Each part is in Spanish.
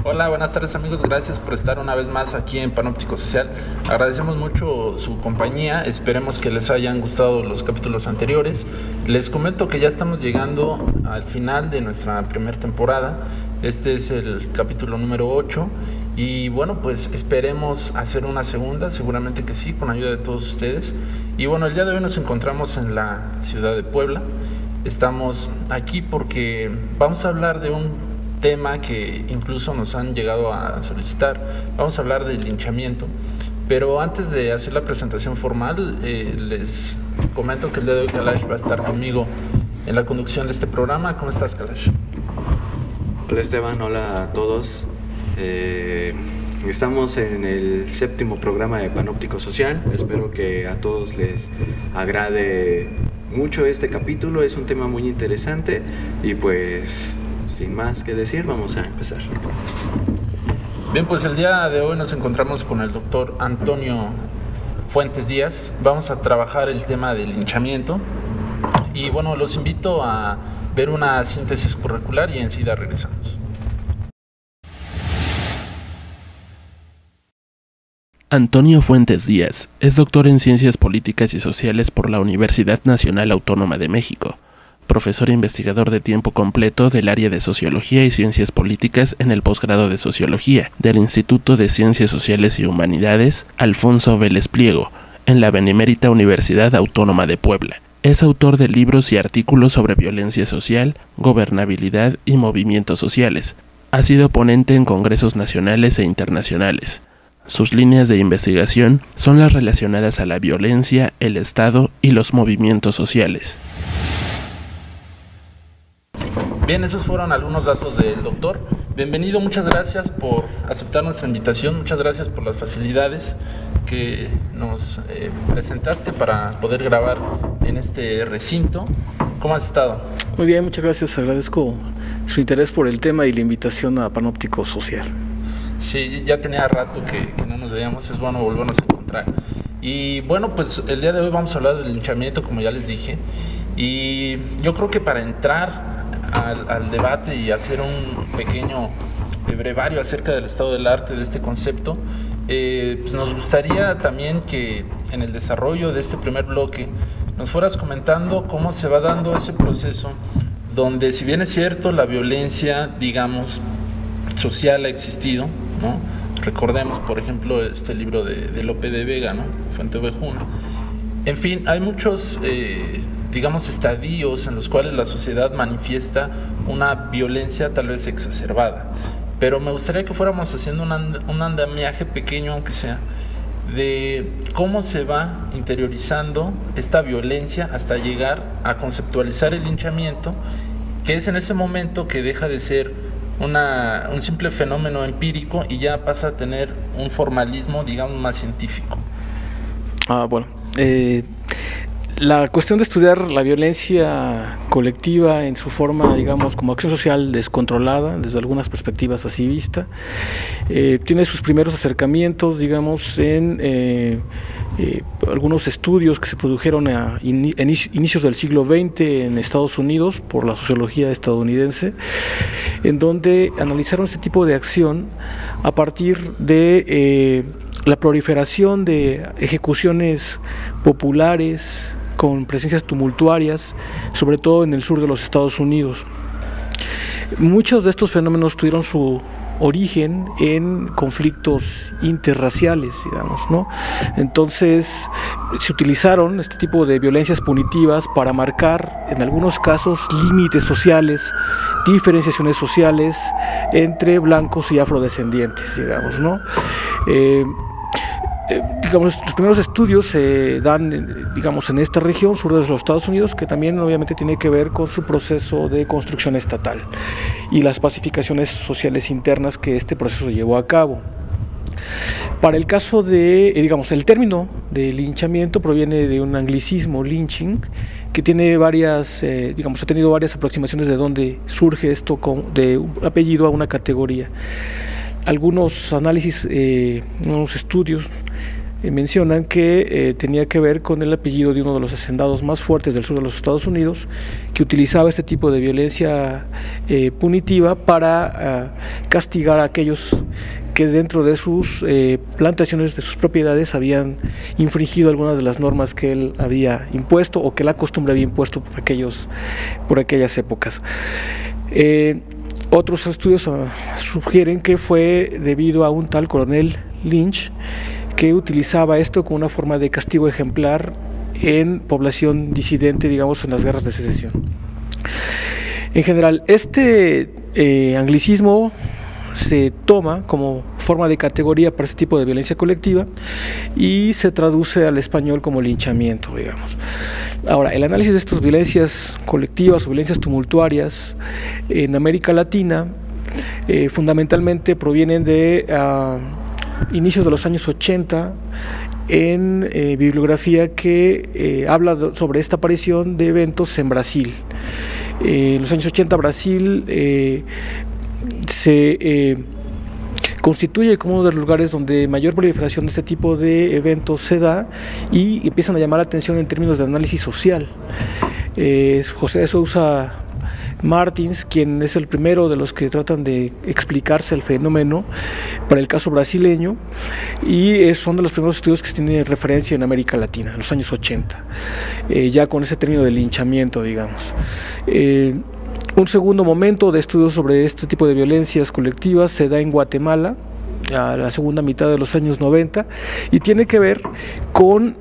Hola, buenas tardes amigos, gracias por estar una vez más aquí en Panóptico Social. Agradecemos mucho su compañía, esperemos que les hayan gustado los capítulos anteriores. Les comento que ya estamos llegando al final de nuestra primera temporada. Este es el capítulo número 8 y bueno, pues esperemos hacer una segunda, seguramente que sí, con ayuda de todos ustedes. Y bueno, el día de hoy nos encontramos en la ciudad de Puebla. Estamos aquí porque vamos a hablar de un tema que incluso nos han llegado a solicitar. Vamos a hablar del linchamiento, pero antes de hacer la presentación formal, les comento que el día de hoy Kalash va a estar conmigo en la conducción de este programa. ¿Cómo estás, Kalash? Hola Esteban, hola a todos. Estamos en el 7º programa de Panóptico Social. Espero que a todos les agrade mucho este capítulo. Es un tema muy interesante y pues sin más que decir, vamos a empezar. Bien, pues el día de hoy nos encontramos con el doctor Antonio Fuentes Díaz. Vamos a trabajar el tema del linchamiento y bueno, los invito a ver una síntesis curricular y enseguida regresamos. Antonio Fuentes Díaz es doctor en Ciencias Políticas y Sociales por la Universidad Nacional Autónoma de México, profesor e investigador de tiempo completo del área de Sociología y Ciencias Políticas en el posgrado de Sociología del Instituto de Ciencias Sociales y Humanidades Alfonso Vélez Pliego, en la Benemérita Universidad Autónoma de Puebla. Es autor de libros y artículos sobre violencia social, gobernabilidad y movimientos sociales. Ha sido ponente en congresos nacionales e internacionales. Sus líneas de investigación son las relacionadas a la violencia, el Estado y los movimientos sociales. Bien, esos fueron algunos datos del doctor. Bienvenido, muchas gracias por aceptar nuestra invitación, muchas gracias por las facilidades que nos presentaste para poder grabar en este recinto. ¿Cómo has estado? Muy bien, muchas gracias, agradezco su interés por el tema y la invitación a Panóptico Social. Sí, ya tenía rato que no nos veíamos, es bueno volvernos a encontrar. Y bueno, pues el día de hoy vamos a hablar del linchamiento, como ya les dije, y yo creo que para entrar al debate y hacer un pequeño brevario acerca del estado del arte de este concepto, pues nos gustaría también que en el desarrollo de este primer bloque nos fueras comentando cómo se va dando ese proceso donde, si bien es cierto, la violencia, digamos, social ha existido, ¿no? Recordemos, por ejemplo, este libro de Lope de Vega, ¿no? Fuente Ovejuna. En fin, hay muchos digamos, estadios en los cuales la sociedad manifiesta una violencia tal vez exacerbada. Pero me gustaría que fuéramos haciendo un andamiaje pequeño, aunque sea, de cómo se va interiorizando esta violencia hasta llegar a conceptualizar el linchamiento, que es en ese momento que deja de ser un simple fenómeno empírico y ya pasa a tener un formalismo, digamos, más científico. La cuestión de estudiar la violencia colectiva en su forma, digamos, como acción social descontrolada, desde algunas perspectivas así vista, tiene sus primeros acercamientos, digamos, en algunos estudios que se produjeron en inicios del siglo XX en Estados Unidos por la sociología estadounidense, en donde analizaron este tipo de acción a partir de la proliferación de ejecuciones populares con presencias tumultuarias, sobre todo en el sur de los Estados Unidos. Muchos de estos fenómenos tuvieron su origen en conflictos interraciales, digamos, ¿no? Entonces se utilizaron este tipo de violencias punitivas para marcar, en algunos casos, límites sociales, diferenciaciones sociales entre blancos y afrodescendientes, digamos, ¿no? Digamos, los primeros estudios se dan, digamos, en esta región sur de los Estados Unidos, que también obviamente tiene que ver con su proceso de construcción estatal y las pacificaciones sociales internas que este proceso llevó a cabo. Para el caso de, digamos, el término de linchamiento proviene de un anglicismo, lynching, que tiene varias, digamos, ha tenido varias aproximaciones de dónde surge esto de un apellido a una categoría. Algunos análisis, unos estudios mencionan que tenía que ver con el apellido de uno de los hacendados más fuertes del sur de los Estados Unidos, que utilizaba este tipo de violencia punitiva para castigar a aquellos que dentro de sus plantaciones, de sus propiedades, habían infringido algunas de las normas que él había impuesto o que la costumbre había impuesto por aquellas épocas. Otros estudios sugieren que fue debido a un tal coronel Lynch, que utilizaba esto como una forma de castigo ejemplar en población disidente, digamos, en las guerras de secesión. En general, este anglicismo se toma como forma de categoría para este tipo de violencia colectiva y se traduce al español como linchamiento, digamos. Ahora, el análisis de estas violencias colectivas o violencias tumultuarias en América Latina fundamentalmente provienen de inicios de los años 80 en bibliografía que habla sobre esta aparición de eventos en Brasil. En los años 80 Brasil se constituye como uno de los lugares donde mayor proliferación de este tipo de eventos se da y empiezan a llamar la atención en términos de análisis social. José de Sousa Martins, quien es el primero de los que tratan de explicarse el fenómeno para el caso brasileño, y son de los primeros estudios que tienen referencia en América Latina, en los años 80, ya con ese término de linchamiento, digamos. Un segundo momento de estudios sobre este tipo de violencias colectivas se da en Guatemala, a la segunda mitad de los años 90, y tiene que ver con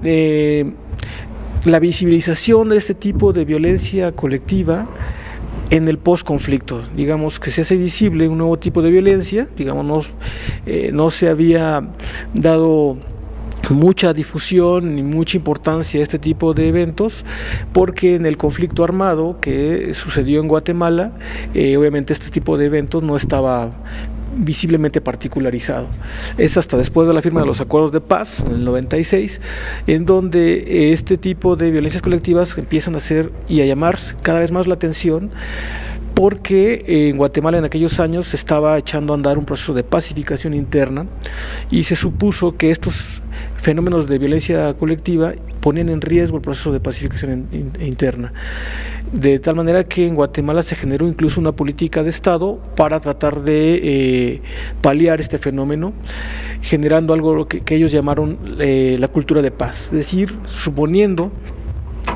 la visibilización de este tipo de violencia colectiva en el post-conflicto. Digamos que se hace visible un nuevo tipo de violencia, digamos, no se había dado mucha difusión ni mucha importancia a este tipo de eventos, porque en el conflicto armado que sucedió en Guatemala, obviamente este tipo de eventos no estaba visiblemente particularizado. Es hasta después de la firma de los acuerdos de paz en el 96 en donde este tipo de violencias colectivas empiezan a hacer y a llamar cada vez más la atención, porque en Guatemala en aquellos años se estaba echando a andar un proceso de pacificación interna y se supuso que estos fenómenos de violencia colectiva ponían en riesgo el proceso de pacificación interna, de tal manera que en Guatemala se generó incluso una política de Estado para tratar de paliar este fenómeno, generando algo que ellos llamaron la cultura de paz, es decir, suponiendo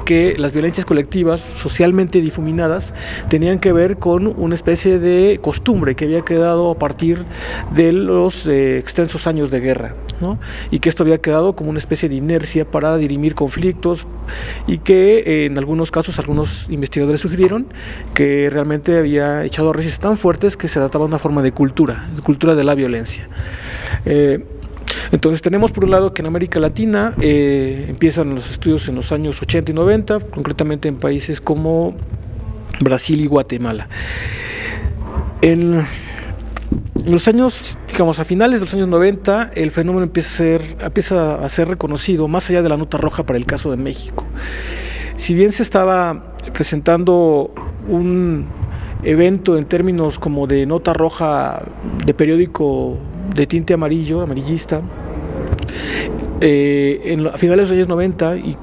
que las violencias colectivas socialmente difuminadas tenían que ver con una especie de costumbre que había quedado a partir de los extensos años de guerra, ¿no? Y que esto había quedado como una especie de inercia para dirimir conflictos, y que en algunos casos algunos investigadores sugirieron que realmente había echado raíces tan fuertes que se trataba de una forma de cultura de la violencia. Entonces tenemos por un lado que en América Latina empiezan los estudios en los años 80 y 90, concretamente en países como Brasil y Guatemala. En los años, digamos, a finales de los años 90, el fenómeno empieza a ser reconocido más allá de la nota roja para el caso de México. Si bien se estaba presentando un evento en términos como de nota roja de periódico de tinte amarillista, a finales de los años 90 y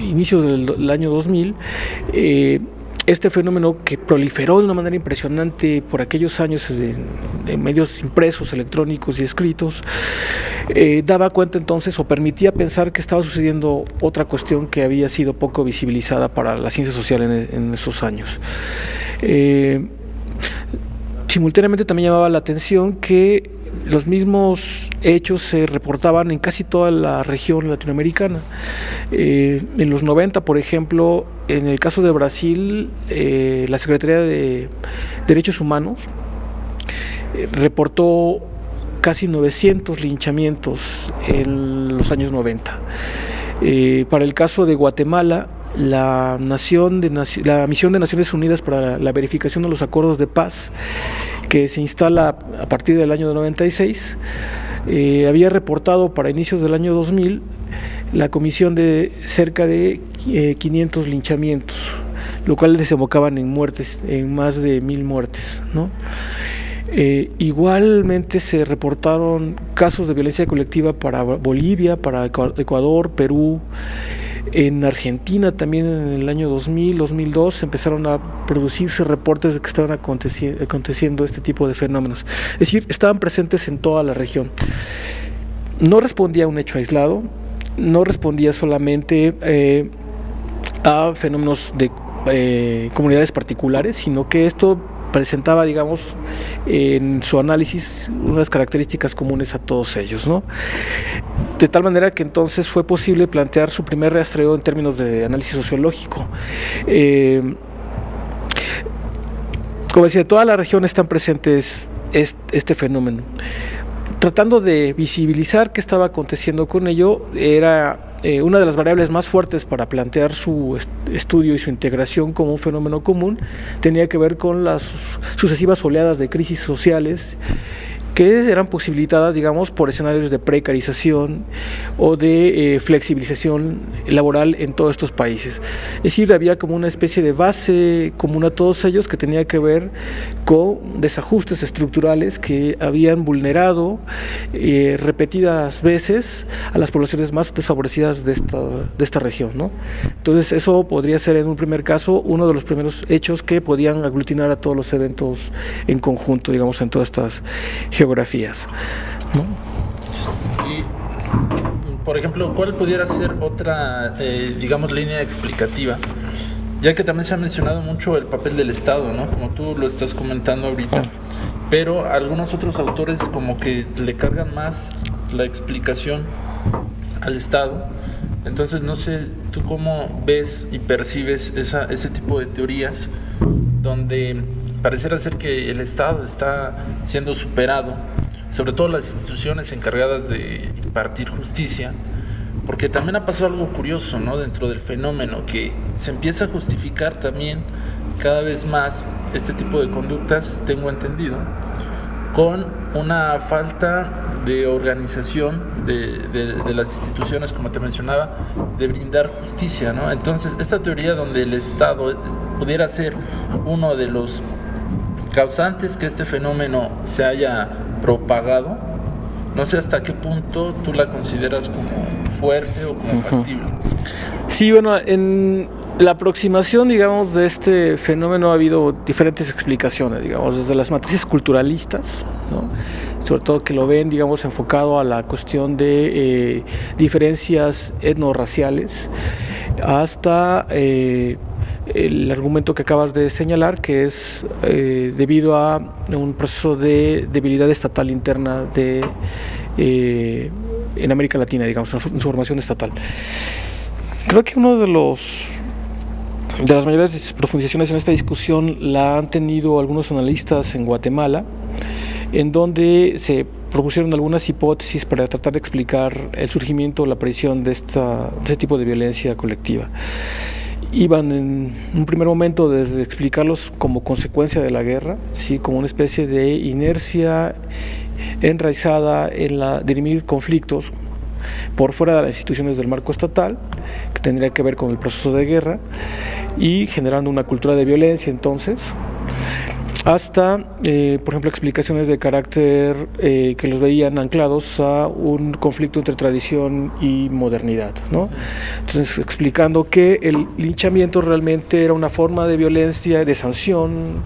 inicios del año 2000, este fenómeno que proliferó de una manera impresionante por aquellos años en medios impresos, electrónicos y escritos, daba cuenta entonces, o permitía pensar que estaba sucediendo otra cuestión que había sido poco visibilizada para la ciencia social en esos años. Simultáneamente también llamaba la atención que los mismos hechos se reportaban en casi toda la región latinoamericana. En los 90, por ejemplo, en el caso de Brasil, la Secretaría de Derechos Humanos reportó casi 900 linchamientos en los años 90. Para el caso de Guatemala, la Misión de Naciones Unidas para la verificación de los acuerdos de paz, que se instala a partir del año 96, había reportado para inicios del año 2000 la comisión de cerca de 500 linchamientos, lo cual desembocaban en muertes, en más de 1000 muertes, ¿no? Igualmente se reportaron casos de violencia colectiva para Bolivia, para Ecuador, Perú. En Argentina también en el año 2000, 2002 empezaron a producirse reportes de que estaban aconteciendo este tipo de fenómenos. Es decir, estaban presentes en toda la región. No respondía a un hecho aislado, no respondía solamente a fenómenos de comunidades particulares, sino que esto presentaba, digamos, en su análisis unas características comunes a todos ellos, ¿no? De tal manera que entonces fue posible plantear su primer rastreo en términos de análisis sociológico. Como decía, toda la región están presentes este fenómeno. Tratando de visibilizar qué estaba aconteciendo con ello, era una de las variables más fuertes para plantear su estudio y su integración como un fenómeno común, tenía que ver con las sucesivas oleadas de crisis sociales que eran posibilitadas, digamos, por escenarios de precarización o de flexibilización laboral en todos estos países. Es decir, había como una especie de base común a todos ellos que tenía que ver con desajustes estructurales que habían vulnerado repetidas veces a las poblaciones más desfavorecidas de esta región, ¿no? Entonces eso podría ser en un primer caso uno de los primeros hechos que podían aglutinar a todos los eventos en conjunto, digamos, en todas estas geografías, ¿no? Y, por ejemplo, ¿cuál pudiera ser otra, digamos, línea explicativa? Ya que también se ha mencionado mucho el papel del Estado, ¿no? Como tú lo estás comentando ahorita, pero algunos otros autores como que le cargan más la explicación al Estado. Entonces, no sé, ¿tú cómo ves y percibes ese tipo de teorías donde pareciera ser que el Estado está siendo superado, sobre todo las instituciones encargadas de impartir justicia? Porque también ha pasado algo curioso, ¿no?, dentro del fenómeno, que se empieza a justificar también cada vez más este tipo de conductas, tengo entendido, con una falta de organización de las instituciones, como te mencionaba, de brindar justicia, ¿no? Entonces, esta teoría donde el Estado pudiera ser uno de los causantes que este fenómeno se haya propagado, no sé hasta qué punto tú la consideras como fuerte o como factible. Sí, bueno, en la aproximación, digamos, de este fenómeno ha habido diferentes explicaciones, digamos, desde las matrices culturalistas, ¿no?, sobre todo que lo ven, digamos, enfocado a la cuestión de diferencias etnorraciales, hasta el argumento que acabas de señalar, que es debido a un proceso de debilidad estatal interna en América Latina, digamos, en su formación estatal. Creo que uno de las mayores profundizaciones en esta discusión la han tenido algunos analistas en Guatemala, en donde se propusieron algunas hipótesis para tratar de explicar el surgimiento o la aparición de este tipo de violencia colectiva. Iban en un primer momento desde explicarlos como consecuencia de la guerra, ¿sí?, como una especie de inercia enraizada en la dirimir conflictos por fuera de las instituciones del marco estatal, que tendría que ver con el proceso de guerra, y generando una cultura de violencia entonces, hasta, por ejemplo, explicaciones de carácter que los veían anclados a un conflicto entre tradición y modernidad, ¿no? Entonces, explicando que el linchamiento realmente era una forma de violencia, de sanción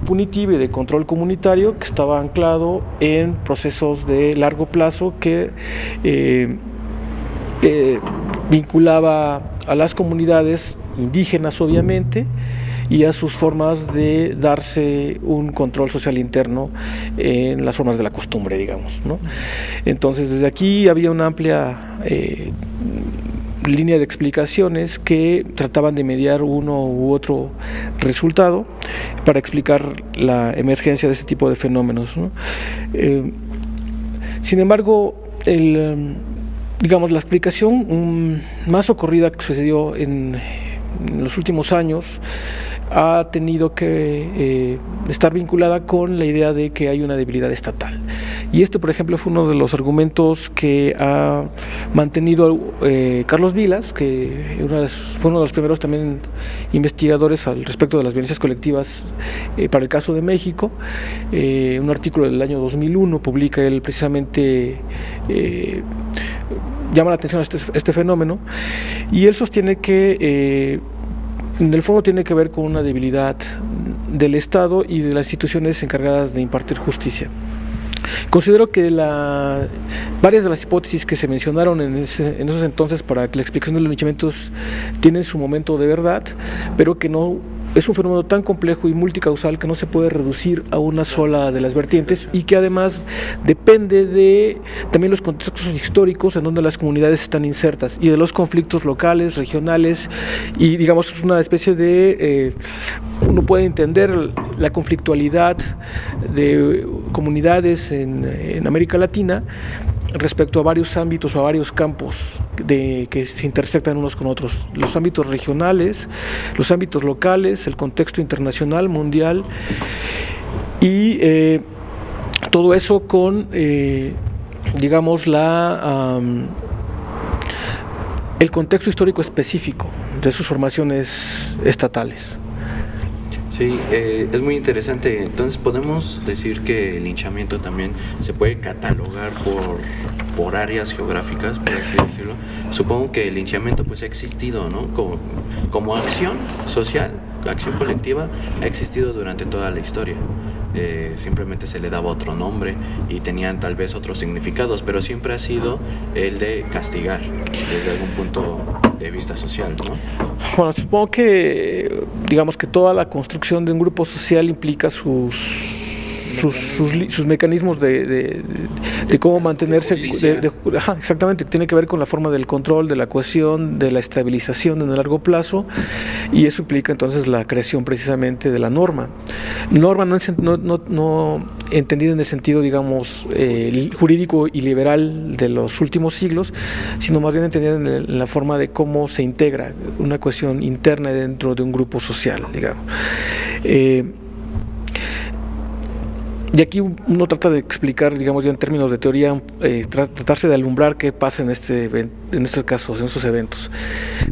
punitiva y de control comunitario que estaba anclado en procesos de largo plazo que vinculaba a las comunidades indígenas, obviamente, y a sus formas de darse un control social interno en las formas de la costumbre, digamos, ¿no? Entonces, desde aquí había una amplia línea de explicaciones que trataban de mediar uno u otro resultado para explicar la emergencia de este tipo de fenómenos, ¿no? Sin embargo, digamos, la explicación más ocurrida que sucedió en los últimos años ha tenido que estar vinculada con la idea de que hay una debilidad estatal. Y este, por ejemplo, fue uno de los argumentos que ha mantenido Carlos Vilas, que fue uno de los primeros también investigadores al respecto de las violencias colectivas para el caso de México. Un artículo del año 2001 publica él precisamente, llama la atención a este fenómeno, y él sostiene que en el fondo tiene que ver con una debilidad del Estado y de las instituciones encargadas de impartir justicia. Considero que varias de las hipótesis que se mencionaron en esos entonces para la explicación de los linchamientos tienen su momento de verdad, pero que no es un fenómeno tan complejo y multicausal que no se puede reducir a una sola de las vertientes, y que además depende de también los contextos históricos en donde las comunidades están insertas y de los conflictos locales, regionales, y digamos es una especie de uno puede entender la conflictualidad de comunidades en América Latina respecto a varios ámbitos o a varios campos que se intersectan unos con otros: los ámbitos regionales, los ámbitos locales, el contexto internacional, mundial, y todo eso con digamos el contexto histórico específico de sus formaciones estatales. Sí, es muy interesante. Entonces podemos decir que el linchamiento también se puede catalogar por áreas geográficas, por así decirlo. Supongo que el linchamiento pues ha existido, ¿no? Como acción social, acción colectiva, ha existido durante toda la historia. Simplemente se le daba otro nombre y tenían tal vez otros significados, pero siempre ha sido el de castigar desde algún punto de vista social, ¿no? Bueno, supongo que digamos que toda la construcción de un grupo social implica sus mecanismos de cómo mantenerse, exactamente, tiene que ver con la forma del control, de la cohesión, de la estabilización en el largo plazo, y eso implica entonces la creación precisamente de la norma no entendida en el sentido, digamos, jurídico y liberal de los últimos siglos, sino más bien entendida en la forma de cómo se integra una cohesión interna dentro de un grupo social, digamos. Y aquí uno trata de explicar, digamos, ya en términos de teoría, tratarse de alumbrar qué pasa en estos casos, en estos eventos.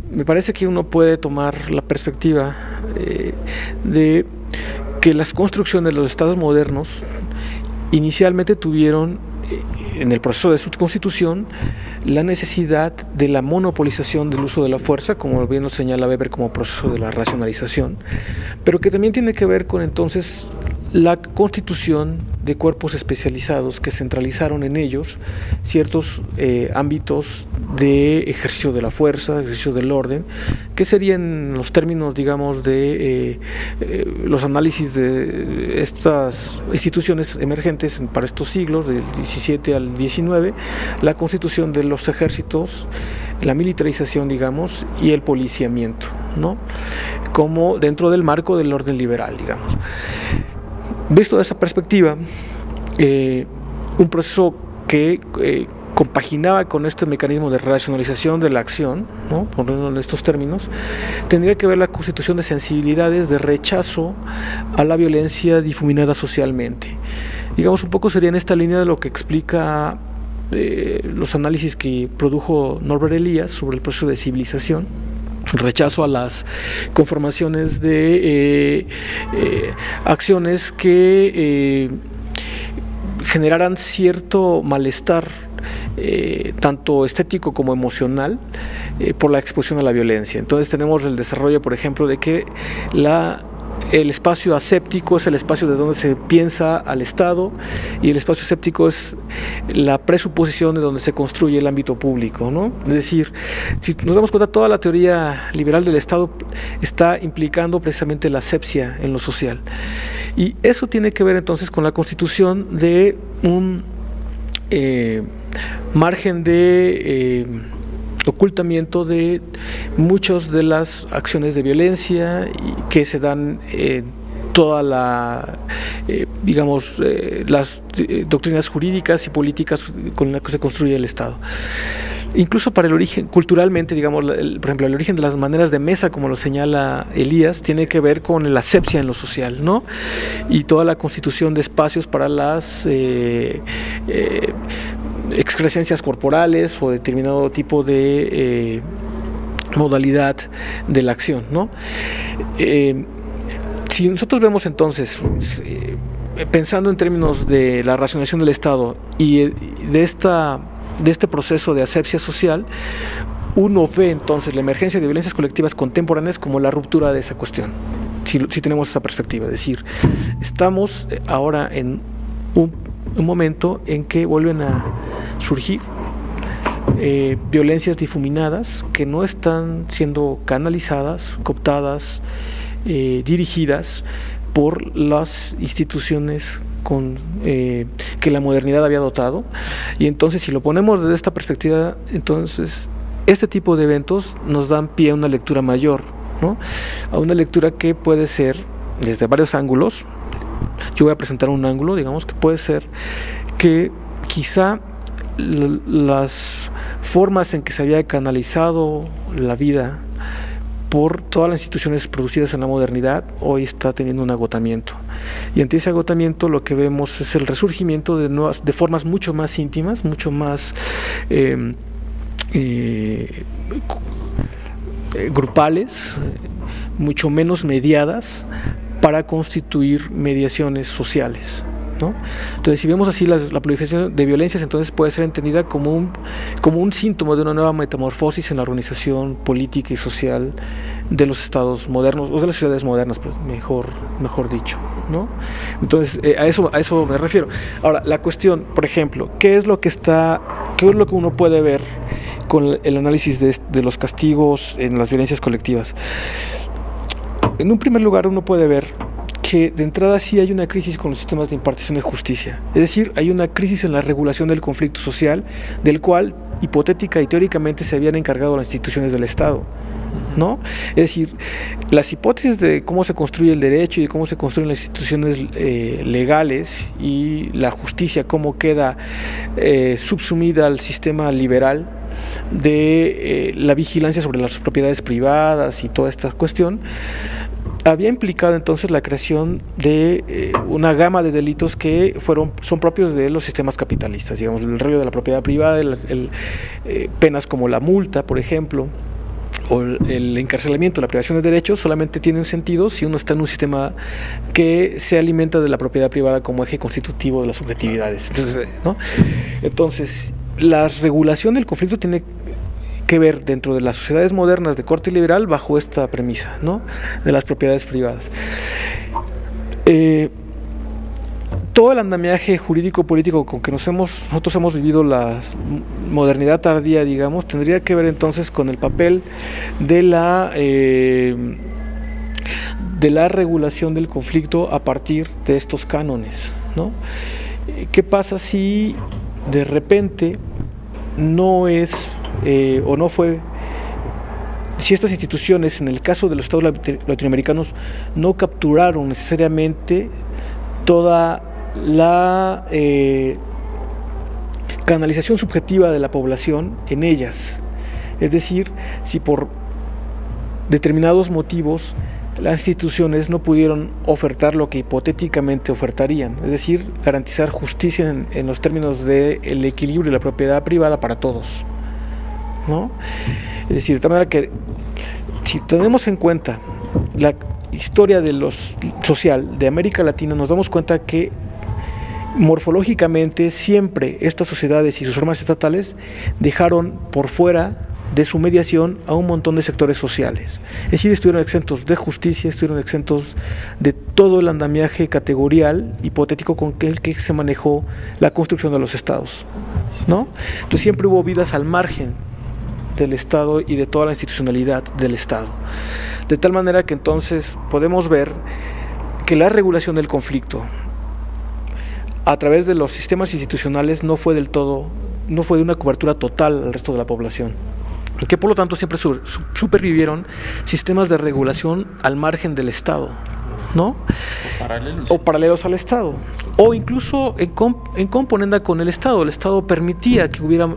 Me parece que uno puede tomar la perspectiva de que las construcciones de los estados modernos inicialmente tuvieron, en el proceso de su constitución, la necesidad de la monopolización del uso de la fuerza, como bien nos señala Weber, como proceso de la racionalización, pero que también tiene que ver con entonces la constitución de cuerpos especializados que centralizaron en ellos ciertos ámbitos de ejercicio de la fuerza, ejercicio del orden, que serían los términos, digamos, de los análisis de estas instituciones emergentes para estos siglos, del 17 al 19, la constitución de los ejércitos, la militarización, digamos, y el policiamiento, ¿no? Como dentro del marco del orden liberal, digamos. Visto de esa perspectiva, un proceso que compaginaba con este mecanismo de racionalización de la acción, ¿no?, poniéndolo en estos términos, tendría que ver la constitución de sensibilidades de rechazo a la violencia difuminada socialmente. Digamos, un poco sería en esta línea de lo que explica los análisis que produjo Norbert Elias sobre el proceso de civilización, rechazo a las conformaciones de acciones que generaran cierto malestar, tanto estético como emocional, por la exposición a la violencia. Entonces tenemos el desarrollo, por ejemplo, de que el espacio aséptico es el espacio de donde se piensa al Estado, y el espacio aséptico es la presuposición de donde se construye el ámbito público, ¿no? Es decir, si nos damos cuenta, toda la teoría liberal del Estado está implicando precisamente la asepsia en lo social, y eso tiene que ver entonces con la constitución de un margen de ocultamiento de muchas de las acciones de violencia que se dan toda la las doctrinas jurídicas y políticas con las que se construye el Estado. incluso para el origen, culturalmente, digamos, por ejemplo, el origen de las maneras de mesa, como lo señala Elías, tiene que ver con la asepsia en lo social, ¿no? Y toda la constitución de espacios para las excrescencias corporales o determinado tipo de modalidad de la acción, ¿no? Si nosotros vemos entonces, pensando en términos de la racionalización del Estado y de este proceso de asepsia social, uno ve entonces la emergencia de violencias colectivas contemporáneas como la ruptura de esa cuestión, si tenemos esa perspectiva. Es decir, estamos ahora en un momento en que vuelven a surgir violencias difuminadas que no están siendo canalizadas, cooptadas, dirigidas por las instituciones que la modernidad había dotado. Y entonces, si lo ponemos desde esta perspectiva, entonces este tipo de eventos nos dan pie a una lectura mayor, ¿no? A una lectura que puede ser desde varios ángulos. Yo voy a presentar un ángulo, digamos, que puede ser que quizá las formas en que se había canalizado la vida por todas las instituciones producidas en la modernidad hoy está teniendo un agotamiento, y ante ese agotamiento lo que vemos es el resurgimiento de formas mucho más íntimas, mucho más grupales, mucho menos mediadas, para constituir mediaciones sociales, ¿no? Entonces, si vemos así la proliferación de violencias, entonces puede ser entendida como un síntoma de una nueva metamorfosis en la organización política y social de los estados modernos, o de las ciudades modernas, pues, mejor dicho, ¿no? Entonces, a eso me refiero. Ahora, la cuestión, por ejemplo, ¿qué es lo que uno puede ver con el análisis de los castigos en las violencias colectivas? En un primer lugar, uno puede ver que de entrada sí hay una crisis con los sistemas de impartición de justicia. Es decir, hay una crisis en la regulación del conflicto social, del cual hipotética y teóricamente se habían encargado las instituciones del Estado, ¿no? Es decir, las hipótesis de cómo se construye el derecho y de cómo se construyen las instituciones legales y la justicia, cómo queda subsumida al sistema liberal de la vigilancia sobre las propiedades privadas y toda esta cuestión, había implicado entonces la creación de una gama de delitos que son propios de los sistemas capitalistas, digamos, el rollo de la propiedad privada, penas como la multa, por ejemplo, o el encarcelamiento, la privación de derechos, solamente tienen sentido si uno está en un sistema que se alimenta de la propiedad privada como eje constitutivo de las subjetividades. Entonces, la regulación del conflicto tiene que ver dentro de las sociedades modernas de corte liberal bajo esta premisa, ¿no?, de las propiedades privadas. Todo el andamiaje jurídico-político con que nosotros hemos vivido la modernidad tardía, digamos, tendría que ver entonces con el papel de la regulación del conflicto a partir de estos cánones, ¿no? ¿Qué pasa si de repente no es o no fue, si estas instituciones, en el caso de los estados latinoamericanos, no capturaron necesariamente toda la canalización subjetiva de la población en ellas? Es decir, si por determinados motivos las instituciones no pudieron ofertar lo que hipotéticamente ofertarían, es decir, garantizar justicia en los términos del equilibrio de la propiedad privada para todos, ¿no? Es decir, de tal manera que si tenemos en cuenta la historia social de América Latina, nos damos cuenta que morfológicamente siempre estas sociedades y sus formas estatales dejaron por fuera de su mediación a un montón de sectores sociales. Es decir, estuvieron exentos de justicia, estuvieron exentos de todo el andamiaje categorial hipotético con el que se manejó la construcción de los estados, ¿no? Entonces siempre hubo vidas al margen del Estado y de toda la institucionalidad del Estado. De tal manera que entonces podemos ver que la regulación del conflicto a través de los sistemas institucionales no fue de una cobertura total al resto de la población, y que por lo tanto siempre supervivieron sistemas de regulación al margen del Estado, ¿no? O paralelos al Estado, o incluso en componenda con el Estado. El Estado permitía que hubiera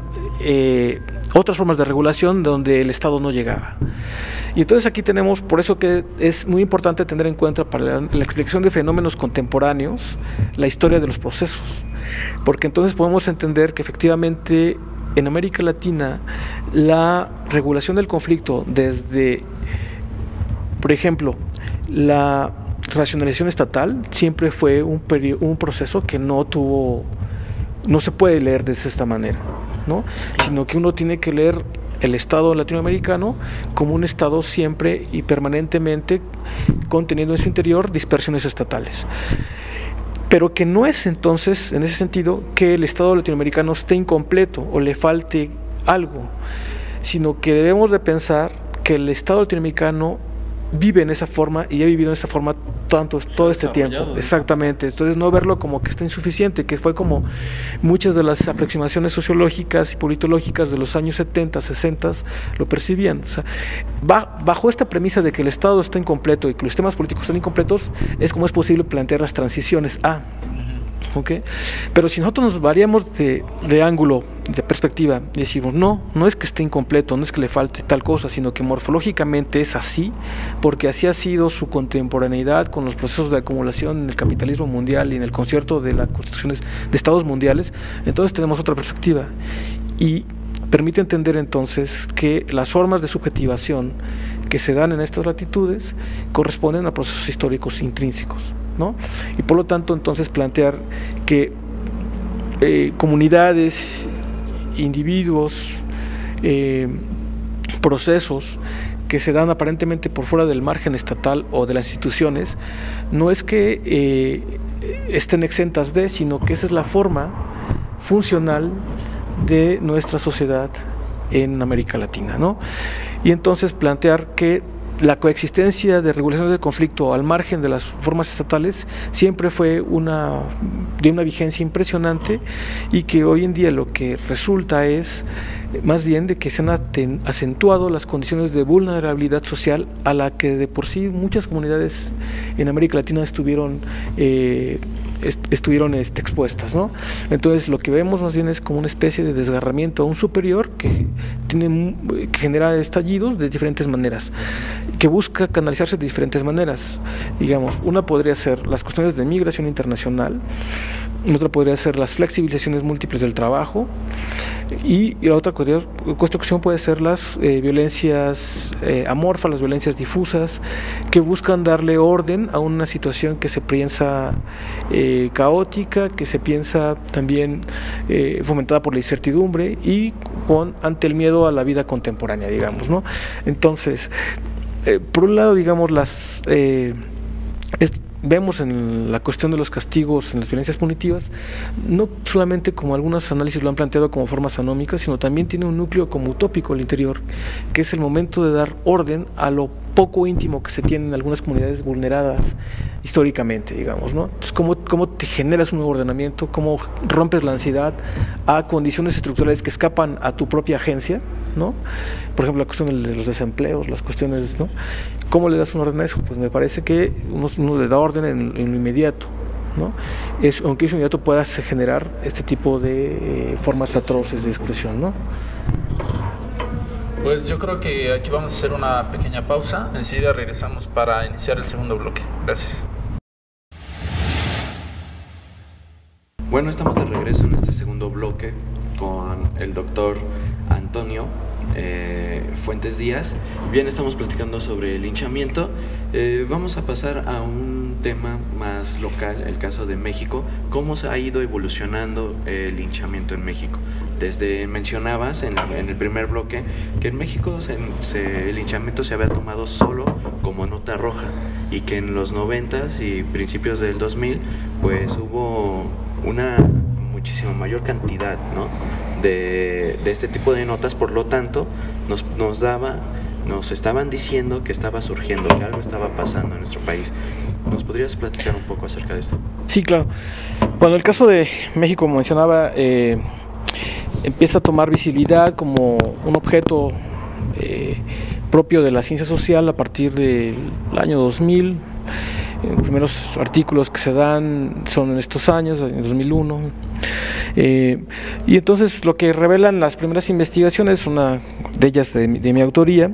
otras formas de regulación donde el Estado no llegaba. Y entonces aquí tenemos, por eso que es muy importante tener en cuenta para la explicación de fenómenos contemporáneos, la historia de los procesos, porque entonces podemos entender que efectivamente en América Latina la regulación del conflicto desde, por ejemplo, la racionalización estatal siempre fue un proceso que no se puede leer de esta manera, ¿no? Sino que uno tiene que leer el Estado latinoamericano como un Estado siempre y permanentemente conteniendo en su interior dispersiones estatales. Pero que no es entonces, en ese sentido, que el Estado latinoamericano esté incompleto o le falte algo, sino que debemos de pensar que el Estado latinoamericano vive en esa forma y ha vivido en esa forma todo este tiempo. Exactamente. Entonces no verlo como que está insuficiente, que fue como muchas de las aproximaciones sociológicas y politológicas de los años 70, 60 lo percibían. O sea, bajo esta premisa de que el Estado está incompleto y que los sistemas políticos están incompletos, es como es posible plantear las transiciones a... ¿Okay? Pero si nosotros nos variamos de ángulo, de perspectiva, y decimos, no es que esté incompleto, no es que le falte tal cosa, sino que morfológicamente es así, porque así ha sido su contemporaneidad con los procesos de acumulación en el capitalismo mundial y en el concierto de las constituciones de estados mundiales, entonces tenemos otra perspectiva. Y permite entender entonces que las formas de subjetivación que se dan en estas latitudes corresponden a procesos históricos intrínsecos, ¿no? Y por lo tanto entonces plantear que comunidades, individuos, procesos que se dan aparentemente por fuera del margen estatal o de las instituciones, no es que estén exentas de, sino que esa es la forma funcional de nuestra sociedad en América Latina, ¿no? Y entonces plantear que la coexistencia de regulaciones del conflicto al margen de las formas estatales siempre fue de una vigencia impresionante, y que hoy en día lo que resulta es más bien de que se han acentuado las condiciones de vulnerabilidad social a la que de por sí muchas comunidades en América Latina estuvieron expuestas, ¿no? Entonces lo que vemos más bien es como una especie de desgarramiento a un superior que genera estallidos de diferentes maneras, que busca canalizarse de diferentes maneras. Digamos, una podría ser las cuestiones de migración internacional, otra podría ser las flexibilizaciones múltiples del trabajo, y la otra cuestión puede ser las violencias amorfas, las violencias difusas, que buscan darle orden a una situación que se piensa caótica, que se piensa también fomentada por la incertidumbre y ante el miedo a la vida contemporánea, digamos, ¿no? Entonces, por un lado, digamos, vemos en la cuestión de los castigos, en las violencias punitivas, no solamente como algunos análisis lo han planteado como formas anómicas, sino también tiene un núcleo como utópico al interior, que es el momento de dar orden a lo poco íntimo que se tiene en algunas comunidades vulneradas históricamente, digamos, ¿no? Entonces, ¿cómo te generas un nuevo ordenamiento? ¿Cómo rompes la ansiedad a condiciones estructurales que escapan a tu propia agencia, ¿no? Por ejemplo, la cuestión de los desempleos, las cuestiones, ¿no? ¿Cómo le das un orden a eso? Pues me parece que uno le da orden en lo inmediato, ¿no? Aunque eso inmediato pueda generar este tipo de formas atroces de expresión, ¿no? Pues yo creo que aquí vamos a hacer una pequeña pausa. Enseguida regresamos para iniciar el segundo bloque. Gracias. Bueno, estamos de regreso en este segundo bloque con el doctor Antonio Fuentes Díaz. Bien, estamos platicando sobre el linchamiento. Vamos a pasar a un tema más local, el caso de México. ¿Cómo se ha ido evolucionando el linchamiento en México? Mencionabas en el primer bloque que en México el linchamiento se había tomado solo como nota roja, y que en los 90s y principios del 2000 pues hubo una muchísimo mayor cantidad, ¿no?, de este tipo de notas. Por lo tanto nos estaban diciendo que estaba surgiendo, que algo estaba pasando en nuestro país. ¿Nos podrías platicar un poco acerca de esto? Sí, claro. Bueno, el caso de México, como mencionaba, empieza a tomar visibilidad como un objeto propio de la ciencia social a partir del año 2000, Los primeros artículos que se dan son en estos años, en 2001. Y entonces lo que revelan las primeras investigaciones, una de ellas de mi autoría,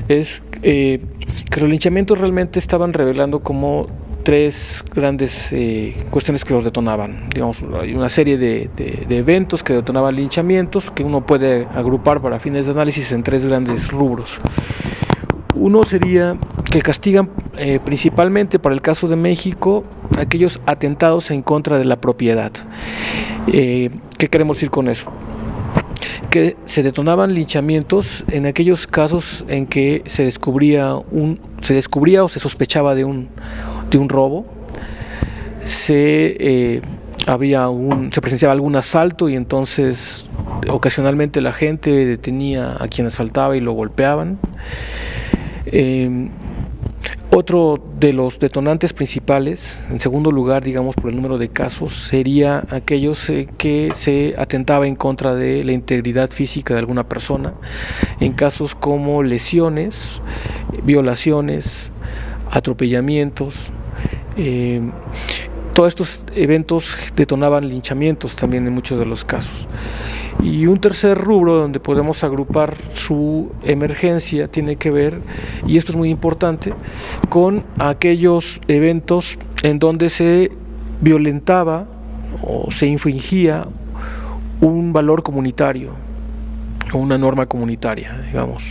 es que los linchamientos realmente estaban revelando como tres grandes cuestiones que los detonaban. Digamos, hay una serie de eventos que detonaban linchamientos que uno puede agrupar para fines de análisis en tres grandes rubros. Uno sería que castigan principalmente, para el caso de México, aquellos atentados en contra de la propiedad. ¿Qué queremos decir con eso? Que se detonaban linchamientos en aquellos casos en que se descubría o se sospechaba de un robo, se presenciaba algún asalto y entonces ocasionalmente la gente detenía a quien asaltaba y lo golpeaban. Otro de los detonantes principales, en segundo lugar, digamos, por el número de casos, sería aquellos que se atentaba en contra de la integridad física de alguna persona, en casos como lesiones, violaciones, atropellamientos. Todos estos eventos detonaban linchamientos también en muchos de los casos. Y un tercer rubro donde podemos agrupar su emergencia tiene que ver, y esto es muy importante, con aquellos eventos en donde se violentaba o se infringía un valor comunitario o una norma comunitaria, digamos,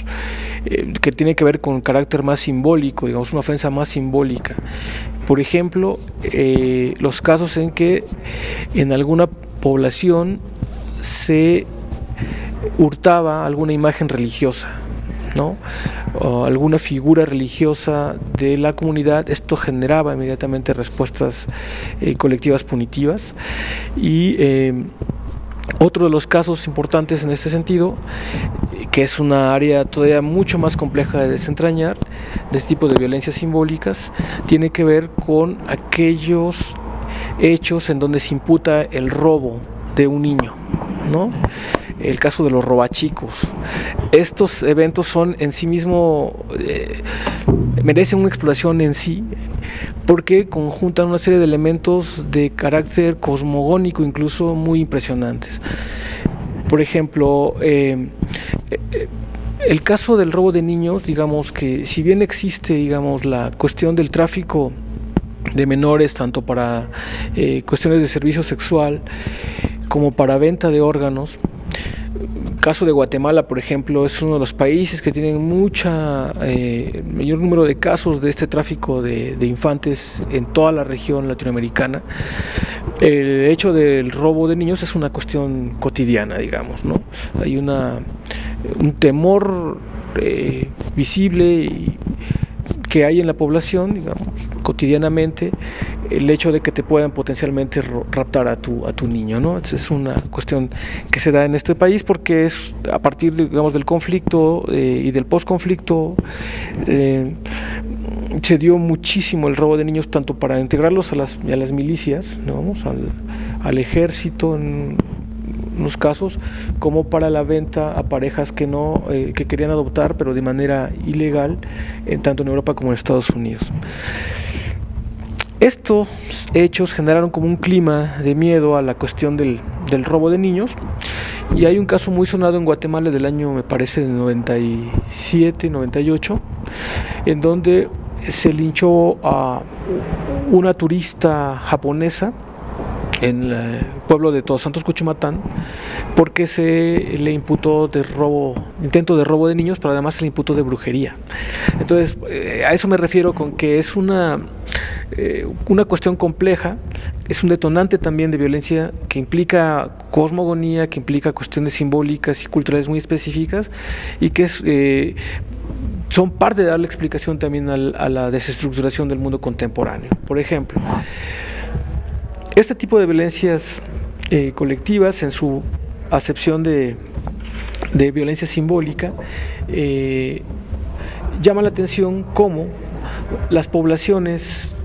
que tiene que ver con carácter más simbólico, digamos, una ofensa más simbólica. Por ejemplo, los casos en que en alguna población se hurtaba alguna imagen religiosa, ¿no? O alguna figura religiosa de la comunidad. Esto generaba inmediatamente respuestas colectivas punitivas. Y otro de los casos importantes en este sentido, que es una área todavía mucho más compleja de desentrañar, de este tipo de violencias simbólicas, tiene que ver con aquellos hechos en donde se imputa el robo de un niño, ¿no? El caso de los robachicos. Estos eventos son en sí mismos, merecen una exploración en sí, porque conjuntan una serie de elementos de carácter cosmogónico, incluso muy impresionantes. Por ejemplo, el caso del robo de niños, digamos que si bien existe, digamos, la cuestión del tráfico de menores, tanto para cuestiones de servicio sexual como para venta de órganos. El caso de Guatemala, por ejemplo, es uno de los países que tienen mayor número de casos de este tráfico de infantes en toda la región latinoamericana. El hecho del robo de niños es una cuestión cotidiana, digamos, ¿no? Hay un temor visible que hay en la población, digamos, cotidianamente, el hecho de que te puedan potencialmente raptar a tu niño, ¿no? Es una cuestión que se da en este país porque es a partir, digamos, del conflicto y del posconflicto, se dio muchísimo el robo de niños, tanto para integrarlos a las milicias, ¿no? Al ejército en unos casos, como para la venta a parejas que querían adoptar, pero de manera ilegal, tanto en Europa como en Estados Unidos. Estos hechos generaron como un clima de miedo a la cuestión del robo de niños, y hay un caso muy sonado en Guatemala del año, me parece, de 97, 98, en donde se linchó a una turista japonesa en el pueblo de Todos Santos, Cuchimatán, porque se le imputó intento de robo de niños, pero además se le imputó de brujería. Entonces, a eso me refiero con que es una cuestión compleja, es un detonante también de violencia que implica cosmogonía, que implica cuestiones simbólicas y culturales muy específicas, y que son parte de darle explicación también a la desestructuración del mundo contemporáneo. Por ejemplo, este tipo de violencias colectivas, en su acepción de violencia simbólica, llama la atención cómo las poblaciones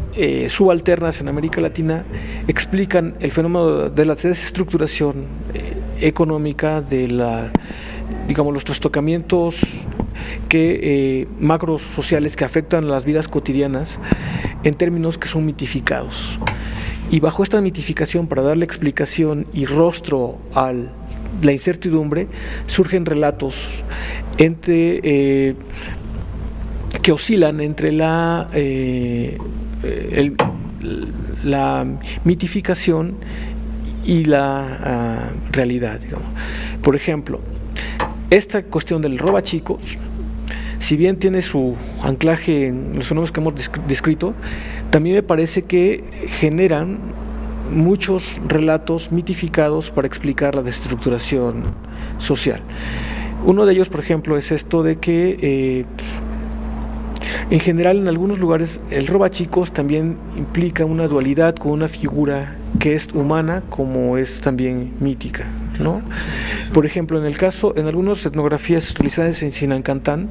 subalternas en América Latina explican el fenómeno de la desestructuración económica, de los trastocamientos macrosociales que afectan las vidas cotidianas, en términos que son mitificados. Y bajo esta mitificación, para darle explicación y rostro a la incertidumbre, surgen relatos que oscilan entre la mitificación y la realidad, digamos. Por ejemplo, esta cuestión del robachicos, si bien tiene su anclaje en los fenómenos que hemos descrito, también me parece que generan muchos relatos mitificados para explicar la desestructuración social. Uno de ellos, por ejemplo, es esto de que en general en algunos lugares el robachicos también implica una dualidad con una figura que es humana como es también mítica, ¿no? Por ejemplo, en algunas etnografías realizadas en Sinancantán,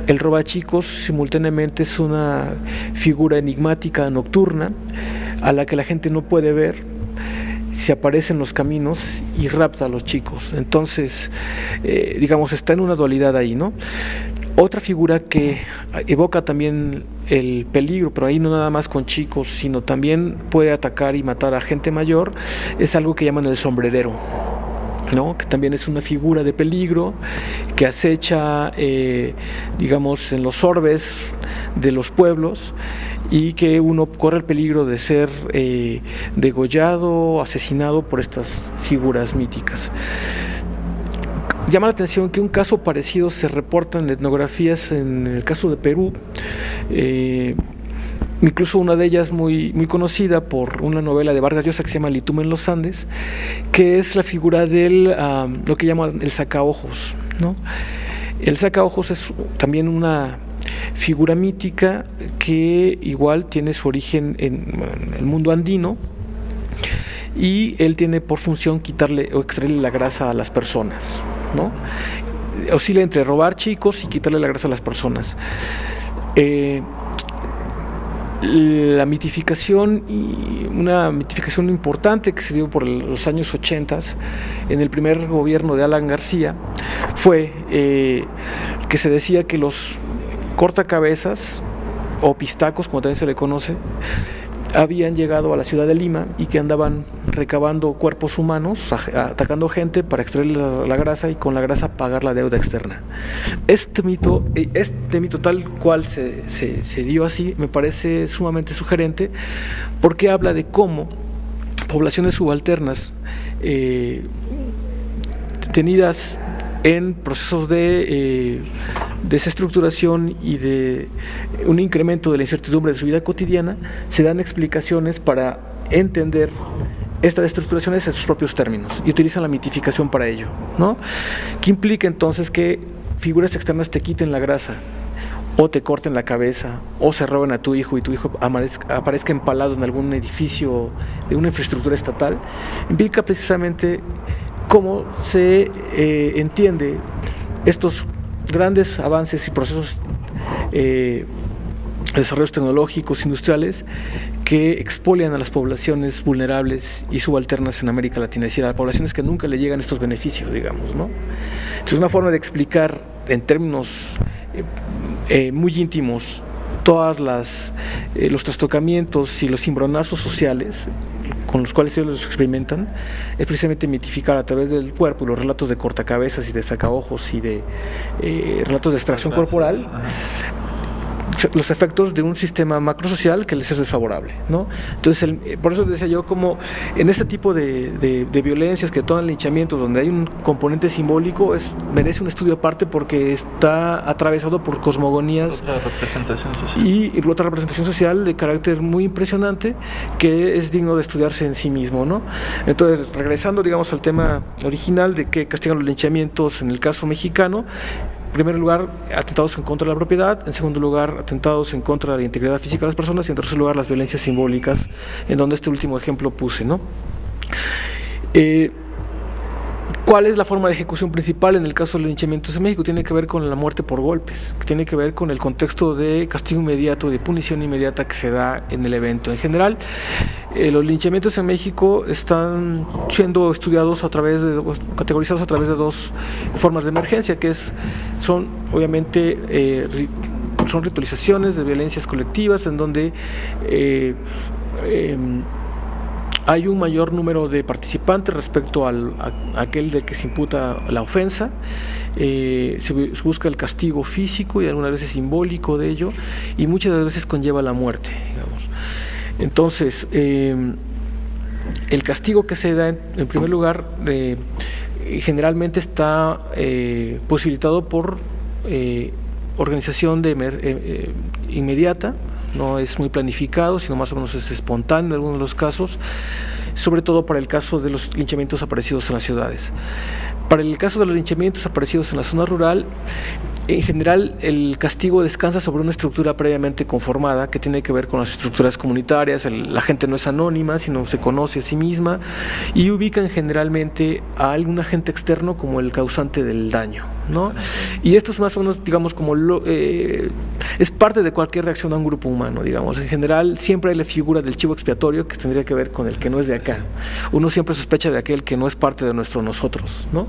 el robachicos simultáneamente es una figura enigmática nocturna a la que la gente no puede ver, se aparece en los caminos y rapta a los chicos. Entonces, digamos, está en una dualidad ahí, ¿no? Otra figura que evoca también el peligro, pero ahí no nada más con chicos, sino también puede atacar y matar a gente mayor, es algo que llaman el sombrerero, ¿no? Que también es una figura de peligro que acecha, digamos, en los orbes de los pueblos, y que uno corre el peligro de ser degollado, asesinado por estas figuras míticas. Llama la atención que un caso parecido se reporta en etnografías en el caso de Perú, incluso una de ellas muy conocida por una novela de Vargas Llosa que se llama Lituma en los Andes, que es la figura del lo que llaman el sacaojos, ¿no? El sacaojos es también una figura mítica que igual tiene su origen en el mundo andino, y él tiene por función quitarle o extraerle la grasa a las personas, ¿no? Oscila entre robar chicos y quitarle la grasa a las personas. La mitificación, y una mitificación importante que se dio por los años 80 en el primer gobierno de Alan García, fue que se decía que los cortacabezas o pistacos, como también se le conoce, habían llegado a la ciudad de Lima y que andaban recabando cuerpos humanos, atacando gente para extraer la grasa y con la grasa pagar la deuda externa. Este mito tal cual se dio así, me parece sumamente sugerente, porque habla de cómo poblaciones subalternas tenidas en procesos de desestructuración y de un incremento de la incertidumbre de su vida cotidiana, se dan explicaciones para entender esta desestructuración en sus propios términos y utilizan la mitificación para ello, ¿no? Que implica entonces que figuras externas te quiten la grasa, o te corten la cabeza, o se roben a tu hijo y tu hijo aparezca empalado en algún edificio de una infraestructura estatal. Implica precisamente cómo se entiende estos grandes avances y procesos de desarrollos tecnológicos, industriales, que expolian a las poblaciones vulnerables y subalternas en América Latina, es decir, a poblaciones que nunca le llegan estos beneficios, digamos, ¿no? Entonces, una forma de explicar en términos muy íntimos todas los trastocamientos y los cimbronazos sociales con los cuales ellos los experimentan, es precisamente mitificar a través del cuerpo los relatos de cortacabezas y de sacaojos y de relatos de extracción corporal, los efectos de un sistema macrosocial que les es desfavorable, ¿no? Entonces, por eso decía yo, como en este tipo de violencias que toman linchamientos, donde hay un componente simbólico, merece un estudio aparte porque está atravesado por cosmogonías y otra representación social de carácter muy impresionante que es digno de estudiarse en sí mismo, ¿no? Entonces, regresando, digamos, al tema original de qué castigan los linchamientos en el caso mexicano. En primer lugar, atentados en contra de la propiedad; en segundo lugar, atentados en contra de la integridad física de las personas; y en tercer lugar, las violencias simbólicas, en donde este último ejemplo puse, ¿no? ¿Cuál es la forma de ejecución principal en el caso de los linchamientos en México? Tiene que ver con la muerte por golpes, que tiene que ver con el contexto de castigo inmediato, de punición inmediata que se da en el evento. En general, los linchamientos en México están siendo estudiados categorizados a través de dos formas de emergencia, son obviamente son ritualizaciones de violencias colectivas en donde hay un mayor número de participantes respecto a aquel del que se imputa la ofensa. Se busca el castigo físico y algunas veces simbólico de ello, y muchas veces conlleva la muerte, digamos. Entonces, el castigo que se da, en primer lugar, generalmente está posibilitado por organización inmediata. No es muy planificado, sino más o menos es espontáneo en algunos de los casos, sobre todo para el caso de los linchamientos aparecidos en las ciudades. Para el caso de los linchamientos aparecidos en la zona rural, en general el castigo descansa sobre una estructura previamente conformada que tiene que ver con las estructuras comunitarias. La gente no es anónima, sino se conoce a sí misma, y ubican generalmente a algún agente externo como el causante del daño, ¿no? Y esto es más o menos, digamos, como es parte de cualquier reacción a un grupo humano, digamos. En general siempre hay la figura del chivo expiatorio, que tendría que ver con el que no es de acá. Uno siempre sospecha de aquel que no es parte de nuestro nosotros, ¿no?